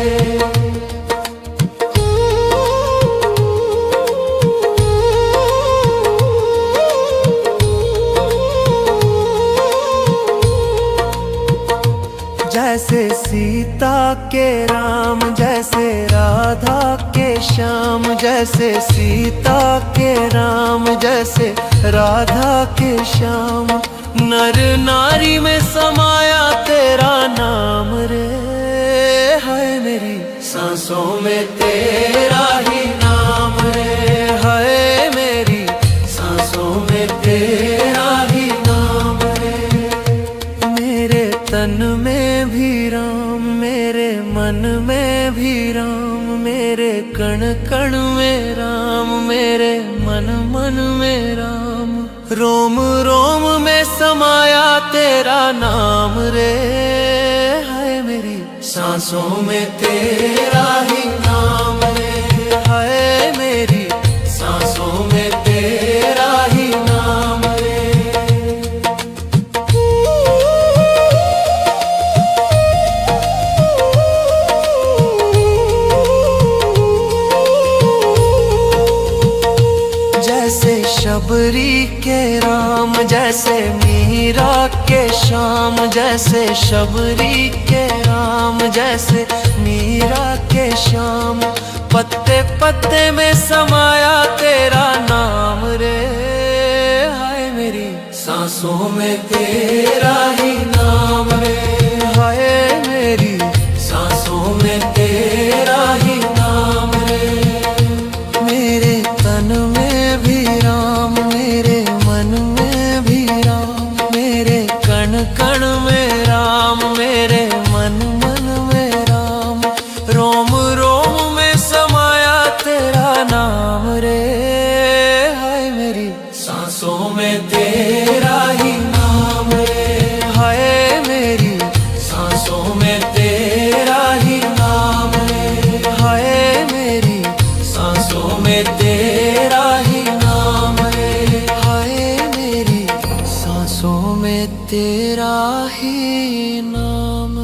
जैसे सीता के राम, जैसे राधा के श्याम, जैसे सीता के राम, जैसे राधा के श्याम, नर नारी में समाया तेरा नाम रे, हाय मेरी सांसों में तेरा ही नाम रे, हाय मेरी सांसों में तेरा ही नाम रे। मेरे तन में भी राम, मेरे मन में भी राम, मेरे कण कण में राम, मेरे मन मन में राम, रोम रोम में समाया तेरा नाम रे, हाय मेरी सांसों में तेरा ही नाम रे, हाय मेरी सांसों में तेरा ही नाम रे। शबरी के राम, जैसे मीरा के श्याम, जैसे शबरी के राम, जैसे मीरा के श्याम। पत्ते पत्ते में समाया तेरा नाम रे, हाय मेरी सांसों में तेरा ही नाम रे, हाय मेरी सांसों में तेरा ही नाम रे। मेरे तन में भी राम, मेरे मन में भी राम, मेरे कण कण में राम, मेरे मन मन में राम। रोम रोम में समाया तेरा नाम रे, हाय मेरी सांसों में तेरा ही नाम रे, हाय मेरी सांसों में तेरा ही नाम रे, हाय मेरी सांसों में तेरा ही नाम रे, हाय मेरी सांसों में तेरा ही नाम।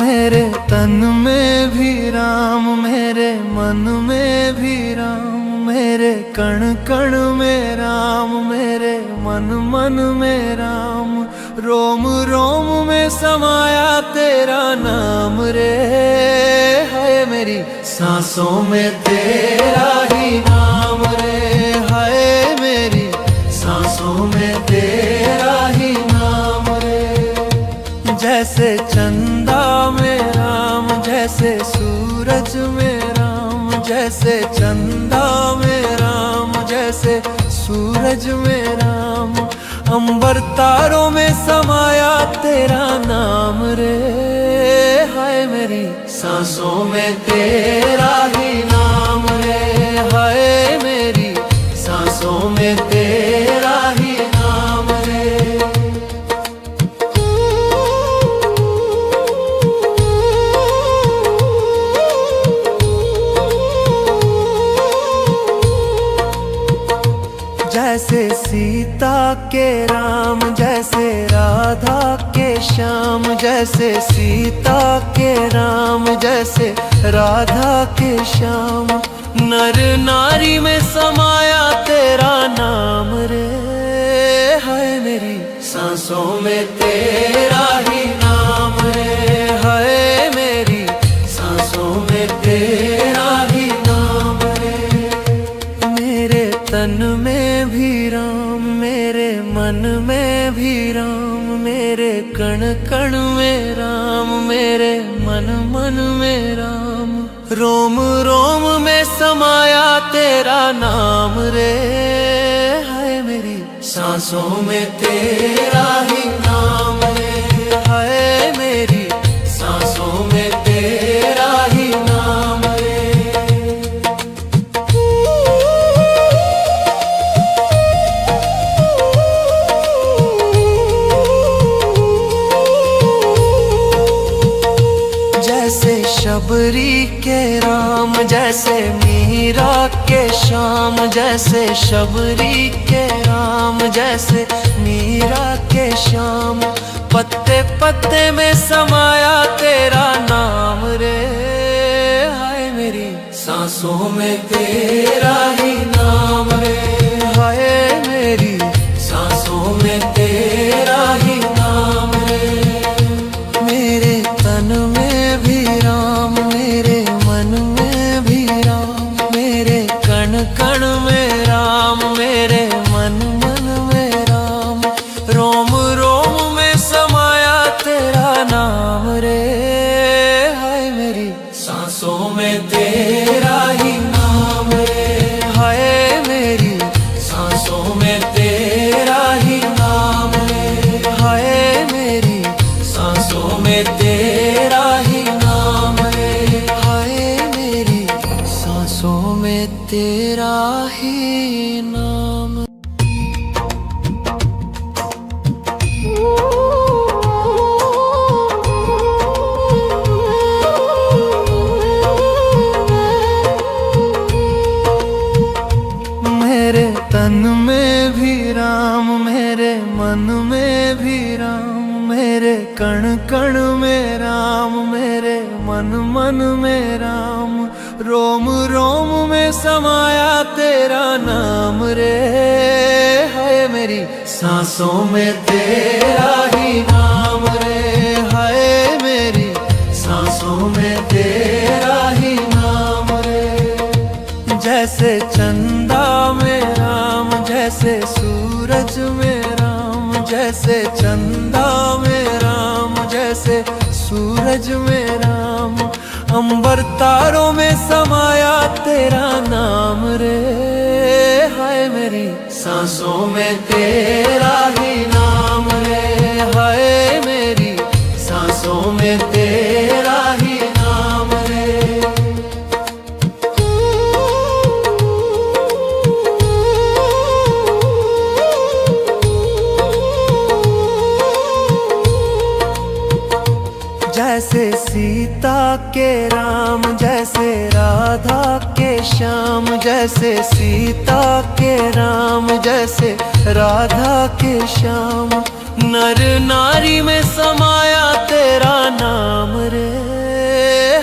मेरे तन में भी राम, मेरे मन में भी राम, मेरे कण कण में राम, मेरे मन मन में राम। रोम रोम में समाया तेरा नाम रे, हाय मेरी सांसों में तेरा ही नाम रे, हाय मेरी सांसों में तेरा ही नाम रे। जैसे चंदा में राम, जैसे सूरज में राम, जैसे चंदा में राम, जैसे सूरज में राम। अंबर तारों में समाया तेरा नाम रे, हाय मेरी सांसों में तेरा ही नाम रे, हाय मेरी सांसों में तेरा ही नाम रे। जैसे सीता के राम, जैसे राधा के श्याम, जैसे सीता के राम, जैसे राधा के श्याम। नर नारी में समाया तेरा नाम रे, हाय मेरी सांसों में तेरा ही नाम रे, हाय मेरी सांसों में तेरा ही नाम रे। मेरे तन में भी राम, मेरे मन में भी राम, मेरे कण कण में राम, मेरे मन मन में राम। रोम रोम में समाया तेरा नाम रे, हाय मेरी सांसों में तेरा ही नाम रे, हाय मेरी सांसों में तेरा ही नाम रे। जैसे शबरी के राम, जैसे मीरा के श्याम, जैसे शबरी के राम, जैसे मीरा के श्याम। पत्ते पत्ते में समाया तेरा नाम रे, हाय मेरी सांसों में तेरा ही नाम रे, हाय मेरी सांसों में तेरा ही नाम रे। मेरे तन में भी राम, मेरे मन में भी राम, मेरे कण कण में राम, मेरे मन मन में राम। रोम रोम में समाया तेरा नाम रे, हाय मेरी सांसों में तेरा ही नाम रे, हाय मेरी सांसों में तेरा ही नाम रे, हाय मेरी सांसों में तेरा ही नाम रे, हाय मेरी सांसों में तेरा ही नाम। मेरे तन में भी राम, मेरे मन में भी राम, मेरे कण कण में राम, मेरे मन मन में राम, रोम रोम में समाया तेरा नाम रे। है मेरी सांसों में तेरा ही नाम रे, है मेरी सांसों में तेरा ही नाम रे। जैसे चंदा में राम, जैसे सूरज में राम, जैसे चंदा में राम, जैसे सूरज में राम, अंबर तारों में समाया तेरा नाम रे। हाय मेरी सांसों में तेरा ही नाम रे, हाय मेरी सांसों में तेरा ही नाम रे। जैसे सीता के राम, जैसे राधा के श्याम, जैसे सीता के राम, जैसे राधा के श्याम, नर नारी में समाया तेरा नाम रे।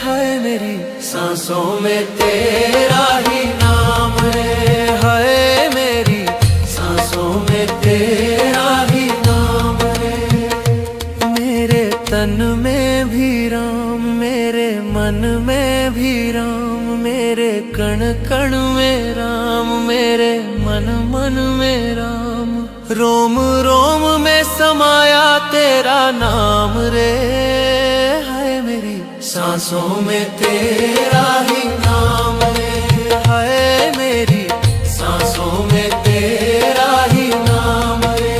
है मेरी सांसों में तेरा ही नाम रे, है मेरी सांसों में तेरा ही नाम रे। मेरे तन में भी राम, मेरे मन में भी राम, मेरे कण कण में राम, मेरे मन मन में राम, रोम रोम में समाया तेरा नाम रे। है मेरी सांसों में तेरा ही नाम रे, है मेरी सांसों में तेरा ही नाम रे।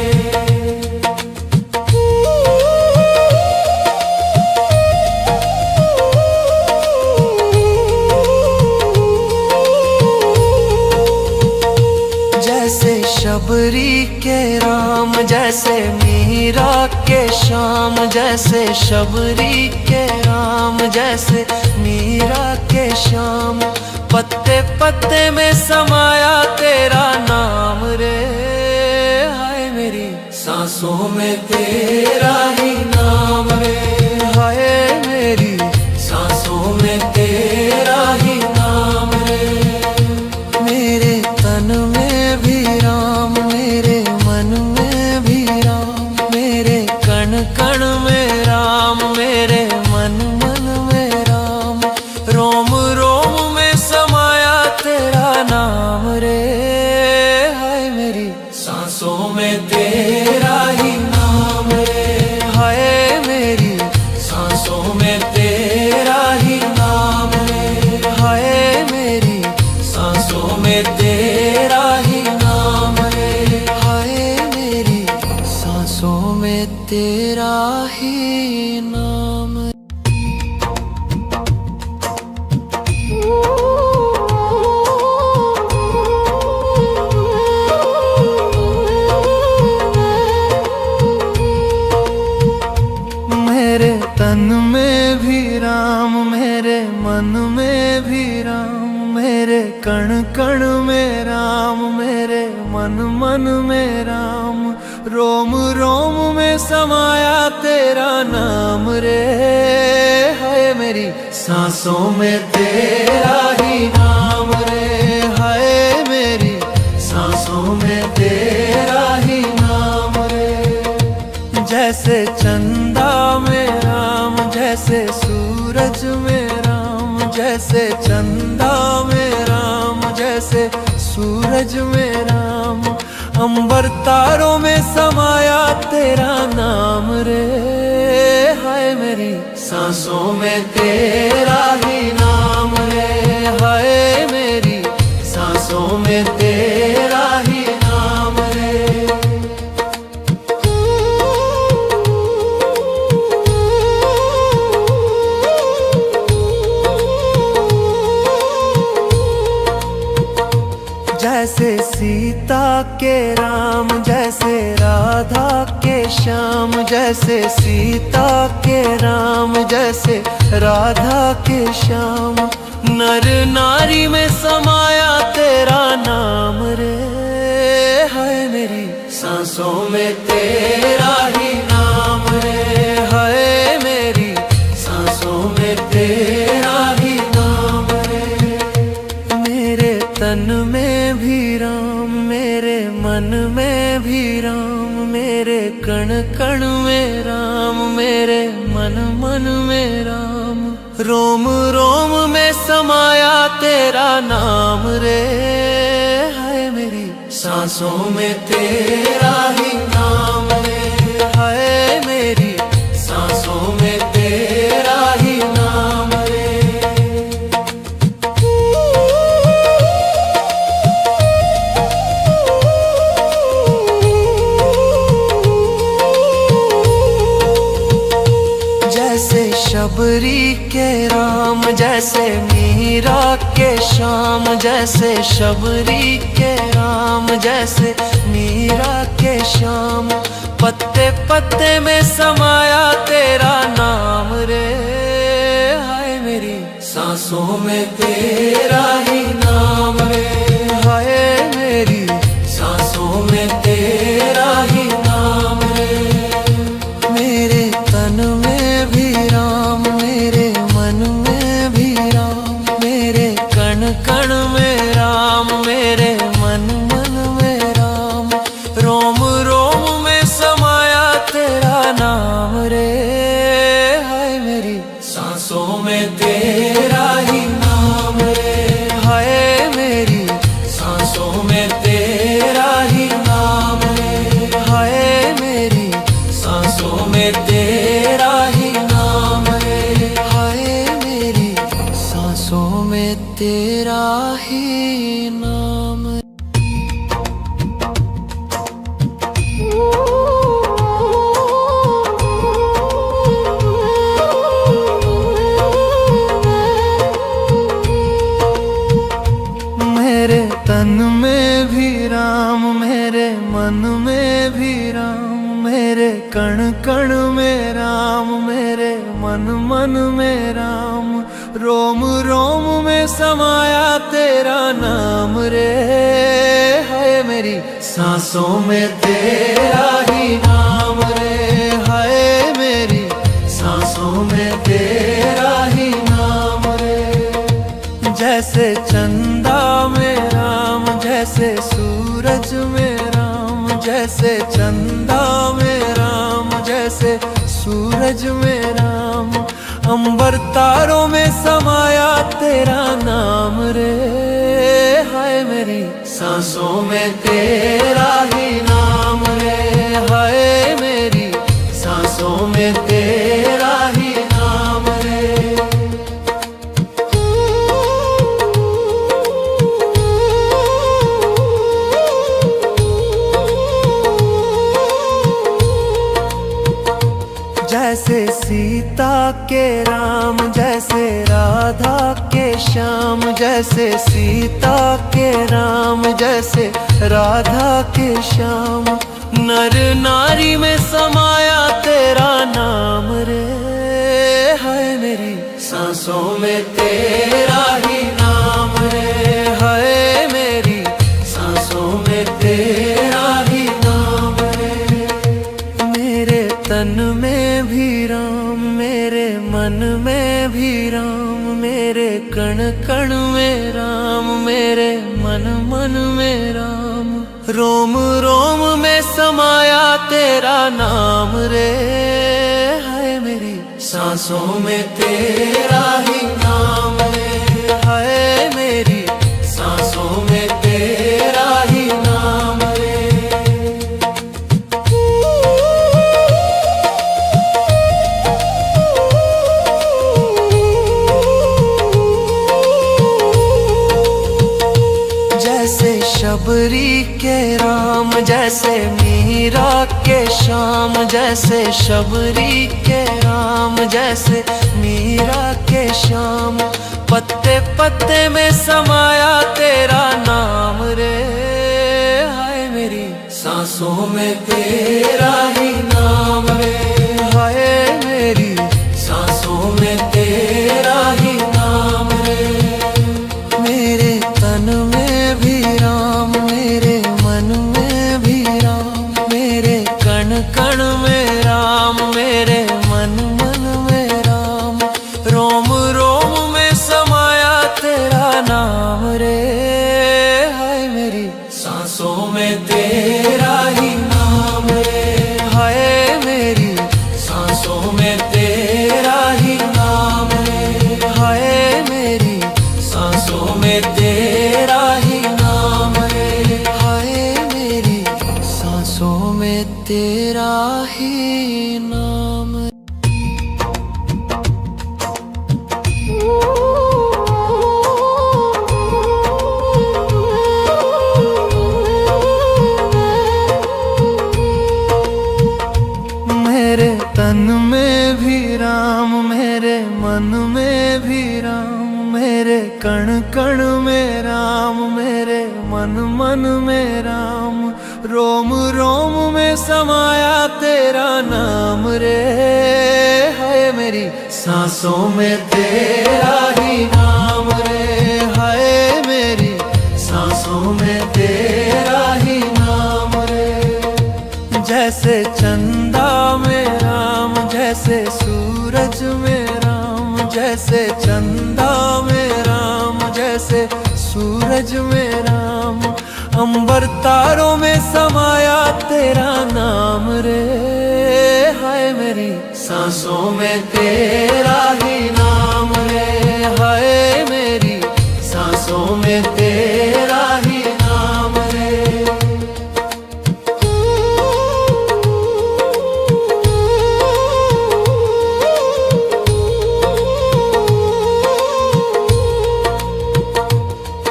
जैसे शबरी के राम, जैसे मीरा के श्याम, जैसे शबरी के राम, जैसे मीरा के श्याम, पत्ते पत्ते में समाया तेरा नाम रे। हाय मेरी सांसों में तेरा ही नाम रे, हाय मेरी सांसों में तेरा ही नाम रे। मेरे तन में भी राम, मेरे मन में भी राम, मेरे कण कण में राम, मेरे मन मन में राम, रोम रोम में समाया तेरा नाम रे। हाय मेरी सांसों में तेरा ही नाम रे, हाय मेरी सांसों में तेरा ही नाम रे, हाय मेरी सांसों में तेरा ही नाम रे, हाय मेरी सांसों में तेरा ही नाम। मेरे तन में भी राम, मेरे मन में भी राम, मेरे कण कण में राम, मेरे मन मन में राम, रोम रोम में समाया तेरा नाम रे। है मेरी सांसों में तेरा ही नाम रे, है मेरी सांसों में तेरा ही नाम रे। जैसे चंदा में राम, जैसे सूरज में राम, जैसे चंदा में राम, जैसे सूरज में राम, अंबर तारों में समाया तेरा नाम रे। हाय मेरी सांसों में तेरा ही नाम रे, हाय मेरी सांसों में तेरा ही नाम रे। जैसे सीता के राम, जैसे राधा के श्याम, जैसे सीता के राम, जैसे राधा के श्याम, नर नारी में समाया तेरा नाम रे। है मेरी सांसों में तेरा ही नाम रे, है मेरी सांसों में तेरा ही नाम रे। मेरे तन में भी राम, मेरे मन में भी राम, मेरे कण कण में राम, मेरे मन मन में राम। रोम रोम में समाया तेरा नाम रे, है मेरी सांसों में तेरा ही नाम रे, है मेरी सांसों में तेरा ही नाम रे। जैसे शबरी के राम, जैसे मीरा के श्याम, जैसे शबरी के राम, जैसे मीरा के श्याम। पत्ते पत्ते में समाया तेरा नाम रे, हाय मेरी सांसों में तेरा ही नाम रे, हाय मेरी सांसों में तेरा ही नाम रे। मेरे तन में भी राम, मेरे मन में भी राम, मेरे कण कण में राम, मेरे मन मन में राम। रोम रोम में समाया तेरा नाम रे, हाय मेरी सांसों में तेरा ही नाम रे, हाय मेरी सांसों में तेरा ही नाम रे, हाय मेरी सांसों में तेरा ही नाम रे, हाय मेरी सांसों में तेरा ही नाम। मेरे तन में भी राम, मेरे मन में भी राम, मेरे कण कण में राम, मेरे मन मन में राम। रोम रोम में समाया तेरा नाम रे, है मेरी सांसों में तेरा ही नाम रे, है मेरी सांसों में तेरा ही नाम रे। जैसे चंदा में राम, जैसे सूरज में राम, जैसे चंदा में राम, जैसे सूरज में राम। अंबर तारों में समाया तेरा नाम रे, हाय मेरी सांसों में तेरा ही नाम रे, हाय मेरी सांसों में तेरा ही नाम रे। जैसे सीता के राम, जैसे राधा के श्याम, जैसे सीता के राम, जैसे राधा के श्याम। नर नारी में समाया तेरा नाम रे, है मेरी सांसों में तेरा ही नाम रे, है मेरी सांसों में तेरा ही नाम रे। मेरे तन में भी राम, मेरे मन में भी राम, मेरे कण कण में राम, मेरे मन मन में राम। रोम रोम में समाया तेरा नाम रे, है मेरी सांसों में तेरा ही नाम रे, है मेरी सांसों में तेरा ही नाम रे। जैसे शबरी के राम, जैसे मीरा के श्याम, जैसे शबरी के राम, जैसे मीरा के श्याम। पत्ते पत्ते में समाया तेरा नाम रे, हाय मेरी सांसों में तेरा ही नाम रे, हाय मेरी सांसों में तेरा ही नाम रे। मेरे तन में भी राम, मेरे मन में भी राम, में तेरा ही नाम है, हाय मेरी सांसों में तेरा ही नाम है, हाय मेरी सांसों में तेरा ही नाम है, हाय मेरी सांसों में तेरा ही नाम है। मेरे तन में भी राम, मेरे मन में भी राम, मेरे कण कण में राम, मेरे मन मन में राम, रोम रोम में समाया तेरा नाम रे, हाय मेरी सांसों में तेरा ही नाम रे, हाय मेरी सांसों में तेरा ही नाम रे। जैसे चंदा में राम, जैसे सूरज में राम, जैसे चंदा में राम, जैसे सूरज में राम, अंबर तारों में समाया तेरा नाम रे, हाय मेरी सांसों में तेरा ही नाम रे, हाय मेरी सांसों में तेरा ही नाम रे।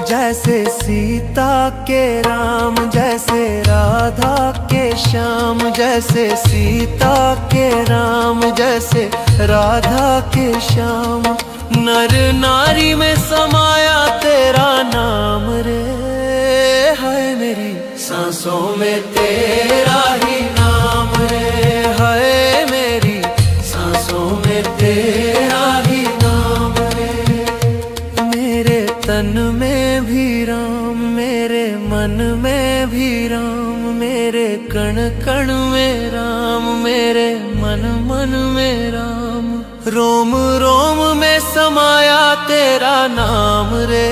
जैसे सीता के राम, जैसे राधा के श्याम, जैसे सीता के राम, जैसे राधा के श्याम, नर नारी में समाया तेरा नाम रे, हाय मेरी सांसों में तेरा ही नाम रे, हाय मेरी सांसों में तेरा ही नाम रे। मेरे तन में भी राम, मेरे मन में भी राम, मेरे कण कण में राम, मेरे मन मन में राम, रोम रोम में समाया तेरा नाम रे,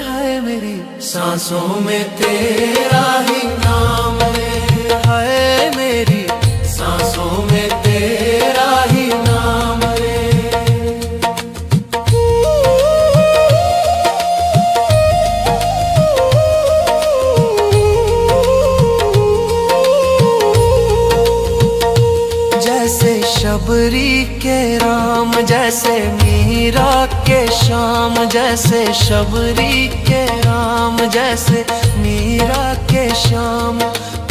हाय मेरी सांसों में तेरा ही नाम रे, हाय मेरी सांसों में तेरा ही नाम रे। जैसे शबरी के राम, जैसे मीरा के श्याम, जैसे शबरी के राम, जैसे मीरा के श्याम,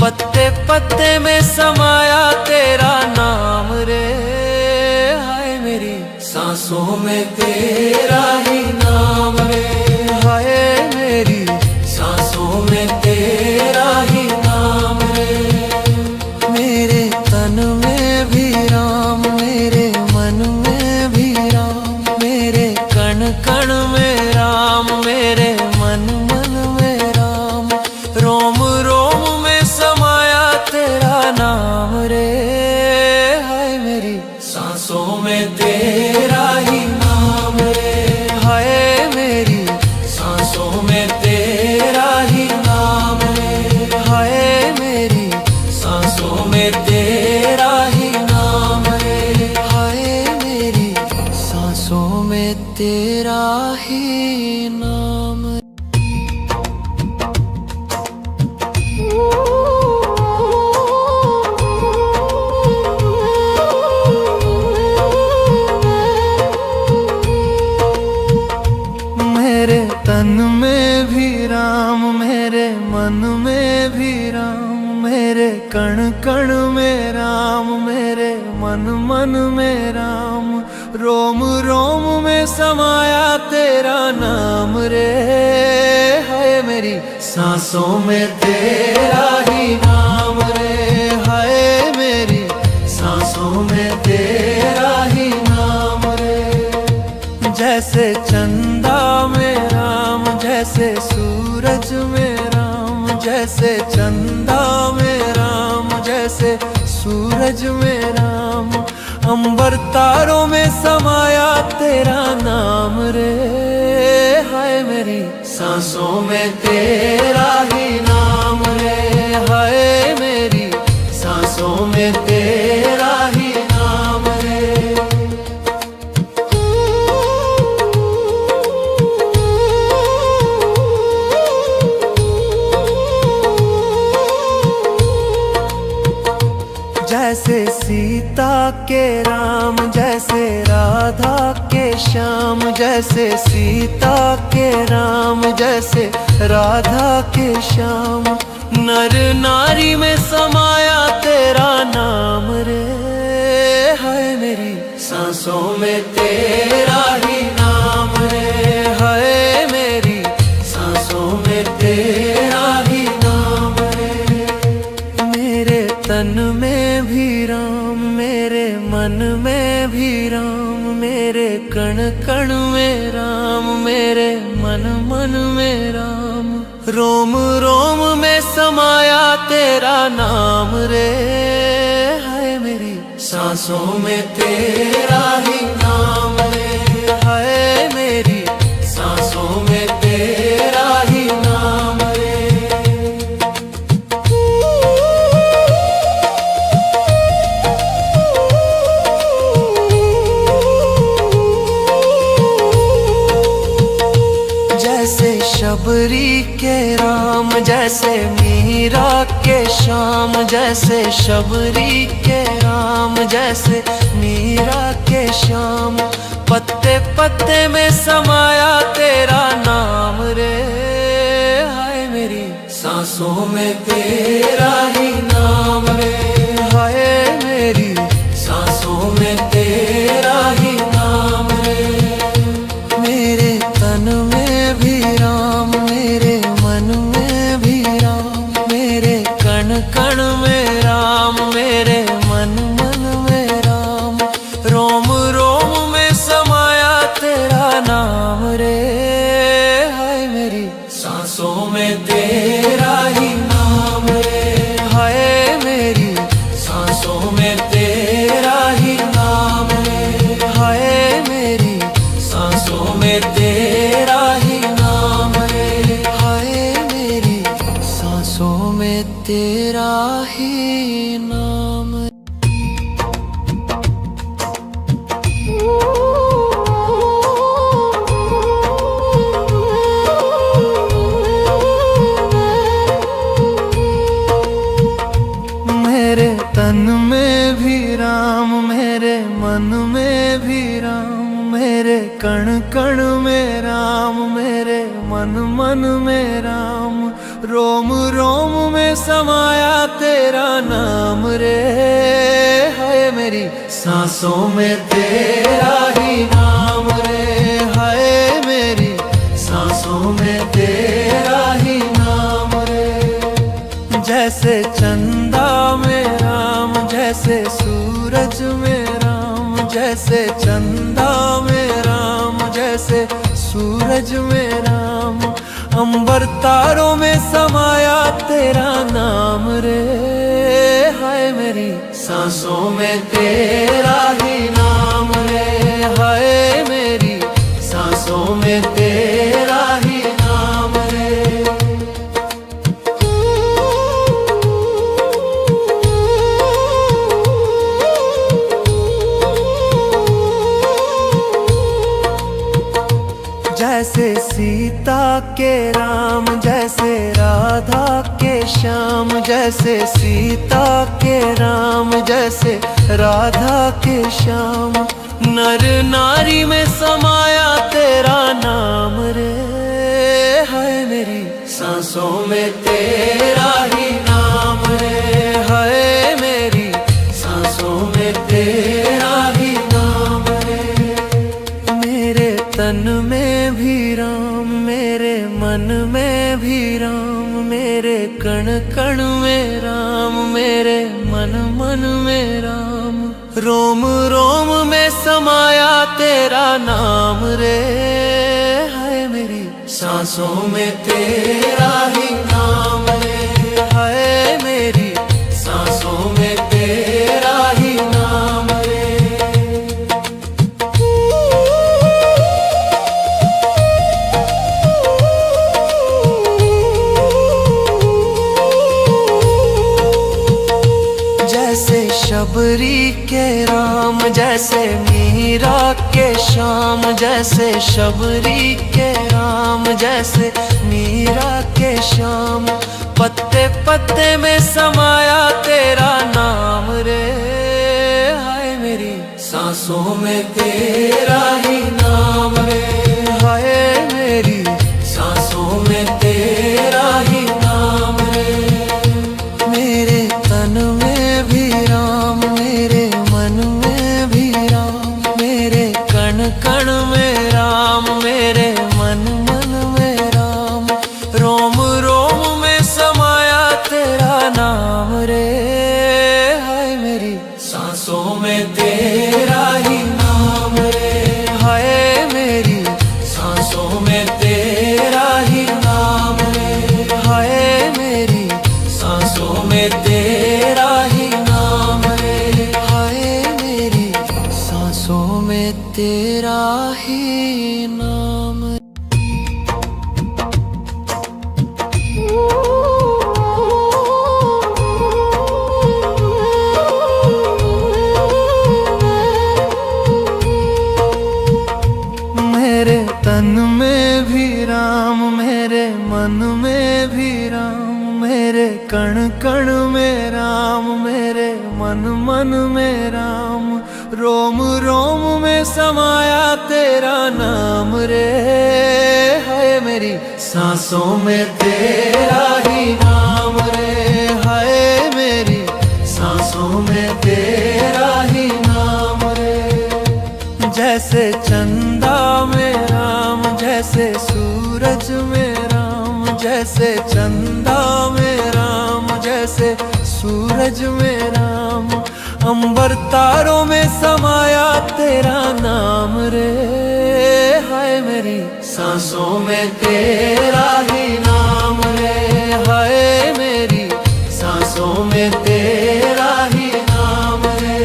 पत्ते पत्ते में समाया तेरा नाम रे, हाय मेरी सांसों में तेरा ही नाम रे, हाय मेरी सांसों में तेरा ही नाम रे। मेरे तन में भी राम, मेरे मन में भी राम, मेरे कण कण में राम, मेरे मन मन में राम, रोम रोम में समाया तेरा नाम रे, हाय मेरी सांसों में तेरा ही नाम रे, हाय मेरी सांसों में तेरा ही नाम रे, हाय मेरी सांसों में तेरा ही नाम रे, हाय मेरी सांसों में तेरा ही नाम। मेरे तन में भी राम, मेरे मन में भी राम, मेरे कण कण में राम, मेरे मन मन में राम, रोम रोम में समाया तेरा नाम रे, हाय मेरी सांसों में तेरा ही नाम रे, हाय मेरी सांसों में तेरा ही नाम रे। जैसे चंदा में राम, जैसे सूरज में राम, जैसे चंदा में राम, जैसे सूरज में राम, अंबर तारों में समाया तेरा नाम रे, हाय मेरी सांसों में तेरा ही नाम रे, हाय मेरी सांसों में तेरा ही नाम रे। जैसे सीता के राम, जैसे राधा के श्याम, जैसे सीता के राम, जैसे राधा के श्याम, नर नारी में समाया तेरा नाम रे, हाय मेरी सांसों में तेरा ही नाम रे, हाय मेरी सांसों में तेरा ही नाम रे। मेरे तन में भी राम, मेरे मन में भी राम, मेरे कण कण में राम, मेरे मन मन में राम, रोम रोम में समाया तेरा नाम रे, हाय मेरी सांसों में तेरा ही नाम रे, हाय मेरी सांसों में तेरा ही नाम रे। जैसे शबरी के राम, जैसे मीरा के श्याम, जैसे शबरी के राम, जैसे मीरा के श्याम, पत्ते पत्ते में समाया तेरा नाम रे, हाय मेरी सांसों में तेरा ही नाम रे, हाय मेरी सांसों में तेरा ही नाम रे। मेरे तन में भी राम, मेरे मन में भी राम, मेरे कण कण में राम, मेरे मन मन में राम, रोम रोम में समाया तेरा नाम रे, हाय मेरी सांसों में तेरा ही नाम रे, हाय मेरी सांसों में तेरा ही नाम रे, हाय मेरी सांसों में तेरा ही नाम रे, हाय मेरी सांसों में तेरा ही नाम रे। मेरे तन में भी राम, मेरे मन में भी राम, मेरे कण कण में राम, मेरे मन मन में राम, रोम रोम में समाया तेरा नाम रे, हाय मेरी सांसों में तेरा ही नाम रे, हाय मेरी सांसों में तेरा ही नाम रे। जैसे चंदा में राम, जैसे सूरज में राम, जैसे चंदा में राम, जैसे सूरज में राम, अंबर तारों में समाया तेरा नाम रे, हाय मेरी सांसों में तेरा ही नाम रे, हाय मेरी सांसों में तेरा ही नाम रे। जैसे सीता के राम, जैसे राधा के श्याम, जैसे सीता के राम, जैसे राधा के श्याम, नर नारी में समाया तेरा नाम रे, हाय मेरी सांसों में तेरा ही नाम रे, हाय मेरी सांसों में तेरा ही नाम रे। मेरे तन में भी राम, मेरे मन में भी राम, मेरे कण कण में राम, मेरे मन मन में राम, रोम रोम में समाया तेरा नाम रे, हाय मेरी सांसों में तेरा ही नाम रे, हाय मेरी सांसों में तेरा ही नाम रे। शबरी के राम, जैसे मीरा के श्याम, जैसे शबरी के राम, जैसे मीरा के श्याम। पत्ते पत्ते में समाया तेरा नाम रे, हाय मेरी सांसों में तेरा ही नाम रे, हाय मेरी सांसों में तेरा ही नाम रे। मेरे तन में भी राम, मेरे मन में भी राम, मेरे कण कण में राम, मेरे मन मन में राम। रोम रोम में समाया तेरा नाम रे, हाय मेरी सांसों में तेरा ही नाम रे, हाय मेरी सांसों में तेरा ही नाम रे, हाय मेरी सांसों में तेरा ही नाम रे, हाय मेरी सांसों में तेरा ही नाम। मेरे तन में भी राम, मेरे मन में भी राम, मेरे कण कण में राम, मेरे मन मन में राम। रोम रोम में समाया तेरा नाम रे, हाय मेरी सांसों में तेरा ही नाम रे, हाय मेरी सांसों में तेरा ही नाम रे। जैसे चंदा में राम, जैसे सूरज में राम, जैसे चंदा में राम, जैसे सूरज में राम। अंबर तारों में समाया तेरा नाम रे, हाय मेरी सांसों में तेरा ही नाम रे, हाय मेरी सांसों में तेरा ही नाम रे।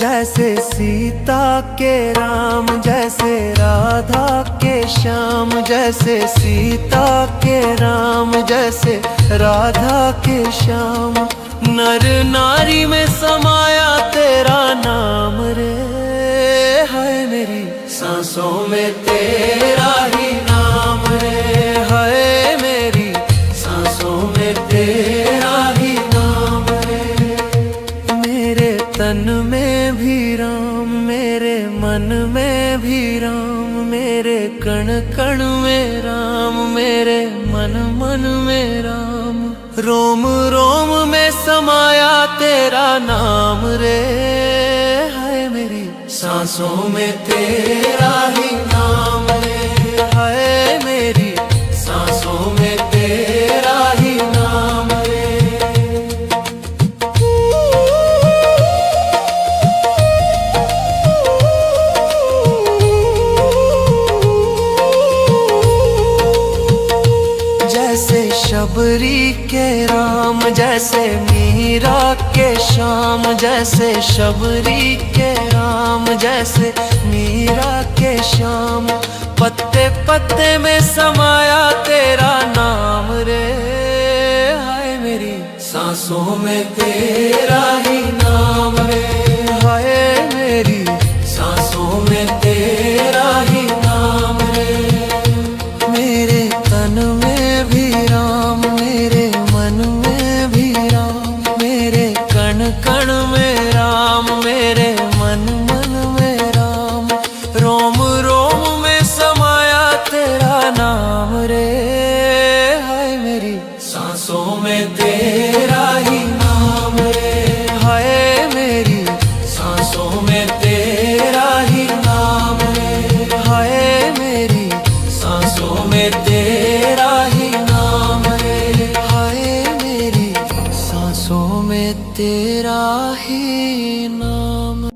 जैसे सीता के राम, जैसे राधा के श्याम, जैसे सीता के राम, जैसे राधा के श्याम। नर नारी में समाया तेरा नाम रे, हाय मेरी सांसों में तेरा ही नाम रे, हाय मेरी सांसों में तेरा ही नाम रे। मेरे तन में भी राम, मेरे मन में भी राम, मेरे कण कण में राम, मेरे मन मन में राम। रोम रोम में समाया तेरा नाम रे, हाय मेरी सांसों में तेरा ही नाम रे, हाय मेरी सांसों में तेरा ही नाम रे। जैसे शबरी के राम, जैसे मीरा के श्याम, जैसे शबरी के राम, जैसे मीरा के श्याम। पत्ते पत्ते में समाया तेरा नाम रे, हाय मेरी सांसों में तेरा ही नाम रे, हाय मेरी सांसों में तेरा ही नाम रे। मेरे तन में भी राम, मेरे मन में भी राम, मेरे कण कण में राम, मेरे मन मन में राम। रोम रोम में समाया तेरा नाम रे, हाय मेरी सांसों में तेरा ही नाम रे, हाय मेरी सांसों में तेरा ही नाम रे, हाय मेरी सांसों में तेरा ही नाम रे, हाय मेरी सांसों में तेरा ही नाम।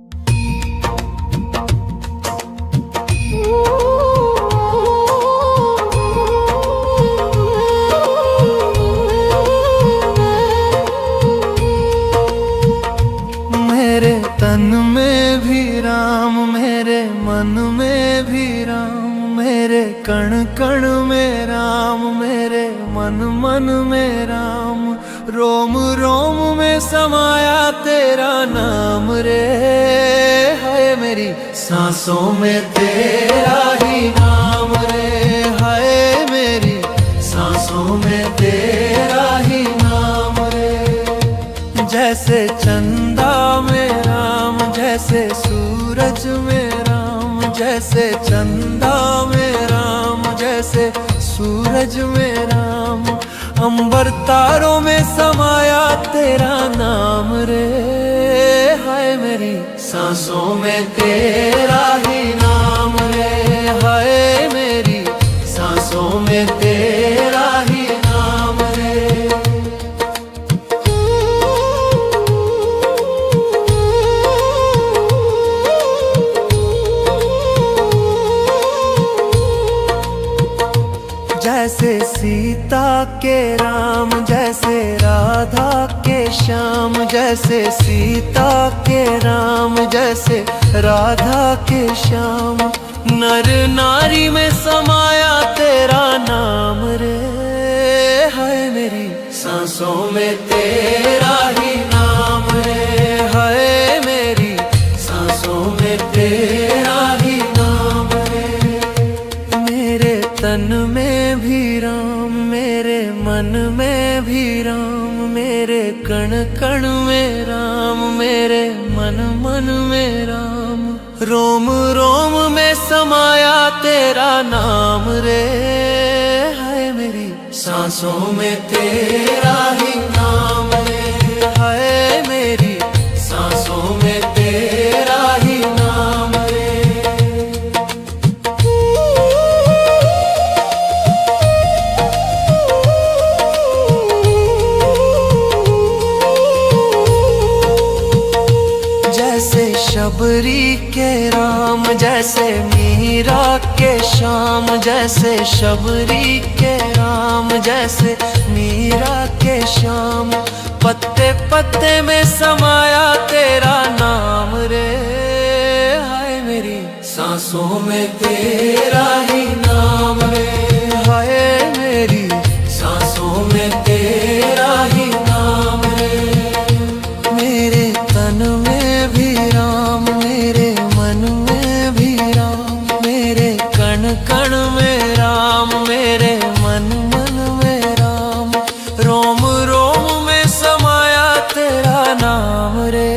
मेरे तन में भी राम, मेरे मन में भी राम, मेरे कण कण में राम, मेरे मन मन में राम, रोम रोम में समाया तेरा नाम रे। हाय मेरी सांसों में तेरा ही नाम रे, हाय मेरी सांसों में तेरा ही नाम रे। जैसे चंदा में राम, जैसे सूरज में राम, जैसे चंदा में राम, जैसे सूरज में राम, अंबर तारों में समाया तेरा नाम रे। हाय मेरी सांसों में तेरा ही नाम रे, हाय मेरी सांसों में तेरा ही नाम रे। जैसे सीता के राम, जैसे राधा के श्याम, जैसे सीता के राम, जैसे राधा के श्याम, नर नारी में समाया तेरा नाम रे। हाय मेरी सांसों में तेरा ही नाम रे, हाय मेरी सांसों में तेरा ही नाम रे। मेरे तन में भी राम, मेरे मन में भी राम, मेरे कण कण में राम, मेरे मन मन में राम, रोम रोम में समाया तेरा नाम रे। हाय मेरी सांसों में तेरा ही नाम रे, हाय मेरी सांसों में तेरा ही नाम रे। जैसे शबरी के राम, जैसे मीरा के श्याम, जैसे शबरी के राम, जैसे मीरा के श्याम, पत्ते पत्ते में समाया तेरा नाम रे। हाय मेरी सांसों में तेरा ही नाम रे, हाय मेरी सांसों में तेरा ही नाम रे। मेरे तन में भी राम, मेरे मन में भी राम, मेरे कण कण में राम, मेरे मन मन में राम, रोम रोम में समाया तेरा नाम रे।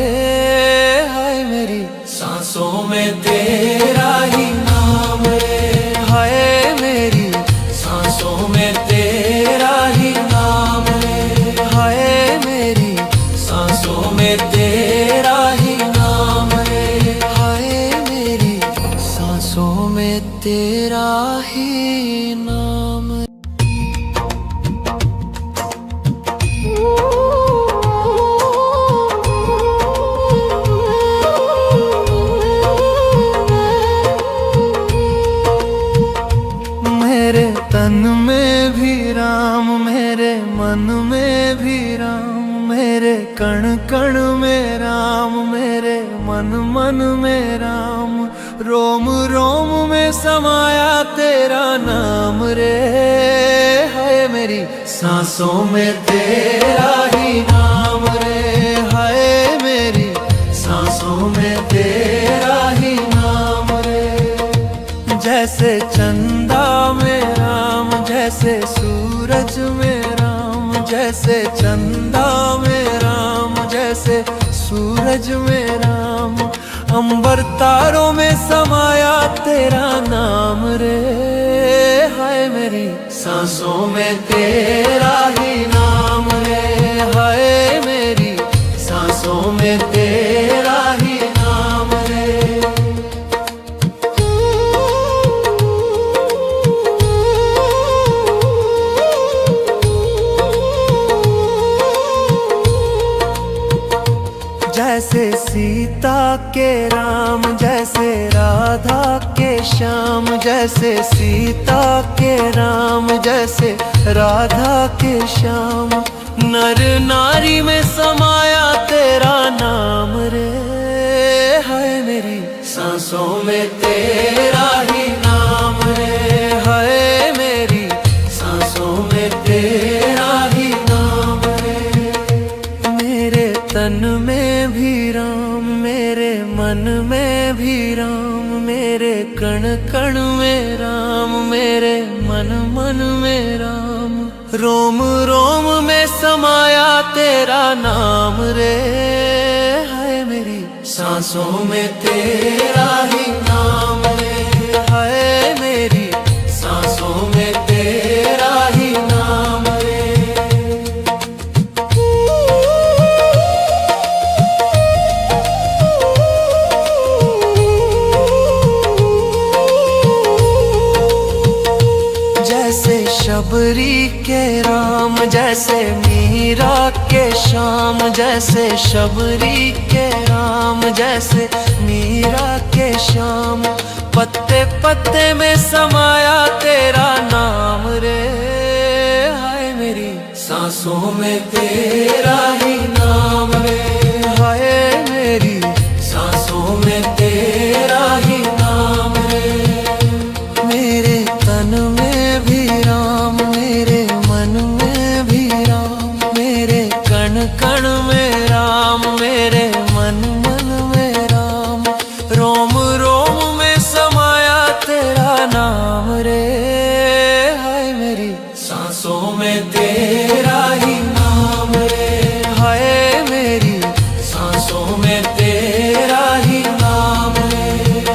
हाय मेरी सांसों में तेरा ही नाम रे, हाय मेरी सांसों में तेरा ही नाम रे, हाय मेरी सांसों में तेरा ही नाम रे, हाय मेरी सांसों में तेरा ही नाम। मेरे तन में भी राम, मेरे मन में भी राम, मेरे कण कण में राम, मेरे मन मन में राम, रोम रोम में समाया तेरा नाम रे। हाय मेरी सांसों में तेरा ही नाम रे, हाय मेरी सांसों में तेरा ही नाम रे। जैसे चंदा में राम, जैसे सूरज में राम, जैसे चंदा में राम, जैसे सूरज में राम, अंबर तारों में समाया तेरा नाम रे। हाय मेरी सांसों में तेरा ही नाम रे, हाय मेरी सांसों में तेरा ही नाम रे। जैसे सीता के राम, जैसे राधा के श्याम, जैसे सीता के राम, जैसे राधा के श्याम, नर नारी में समाया तेरा नाम रे। हाय मेरी सांसों में तेरा ही नाम रे, हाय मेरी सांसों में तेरा ही नाम रे। मेरे तन में भी राम, मेरे मन में भी राम, मेरे कण कण में राम, मेरे मन मन में राम। रोम रोम में समाया तेरा नाम रे, हाय मेरी सांसों में तेरा ही नाम रे, हाय मेरी सांसों में तेरा ही नाम रे। जैसे शबरी के राम, जैसे मीरा के श्याम, जैसे शबरी के राम, जैसे मीरा के श्याम। पत्ते पत्ते में समाया तेरा नाम रे, हाय मेरी सांसों में तेरा ही नाम रे, हाय मेरी सांसों में तेरा ही नाम रे। मेरे तन में भी राम, मेरे मन में भी राम, मेरे कण कण में राम, मेरे मन मन में राम। रोम रोम में समाया तेरा नाम रे, हाय मेरी सांसों में तेरा ही नाम रे, हाय मेरी सांसों में तेरा ही नाम रे,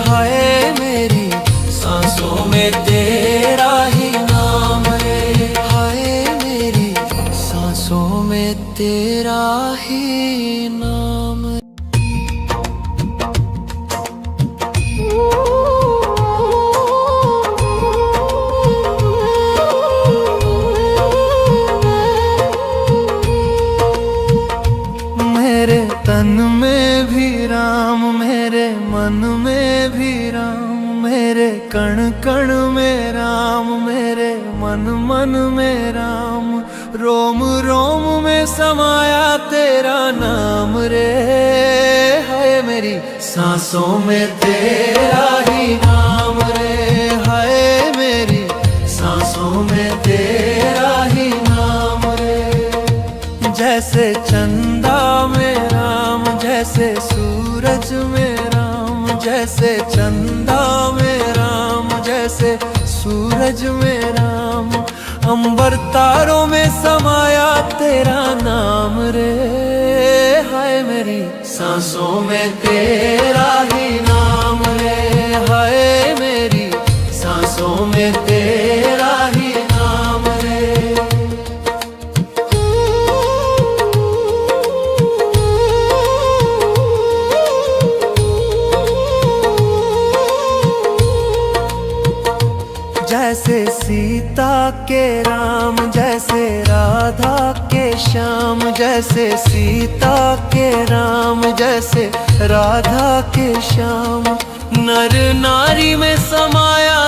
हाय मेरी सांसों में तेरा ही नाम रे, हाय मेरी सांसों में तेरा ही नाम। मेरे तन में भी राम, मेरे मन में भी राम, मेरे कण कण में राम, मेरे मन मन में राम। रोम रोम में समाया तेरा नाम रे, हाय मेरी सांसों में तेरा ही नाम रे, हाय मेरी सांसों में तेरा ही नाम रे। जैसे चंदा में राम, जैसे सूरज में राम, जैसे चंदा में राम, जैसे सूरज में राम। अंबर तारों में समाया तेरा नाम रे, हाय मेरी सांसों में तेरा ही नाम रे, हाय मेरी सांसों में तेरा ही नाम रे। जैसे सीता के राम, जैसे राधा के श्याम, जैसे सीता के राम, जैसे राधा के श्याम। नर नारी में समाया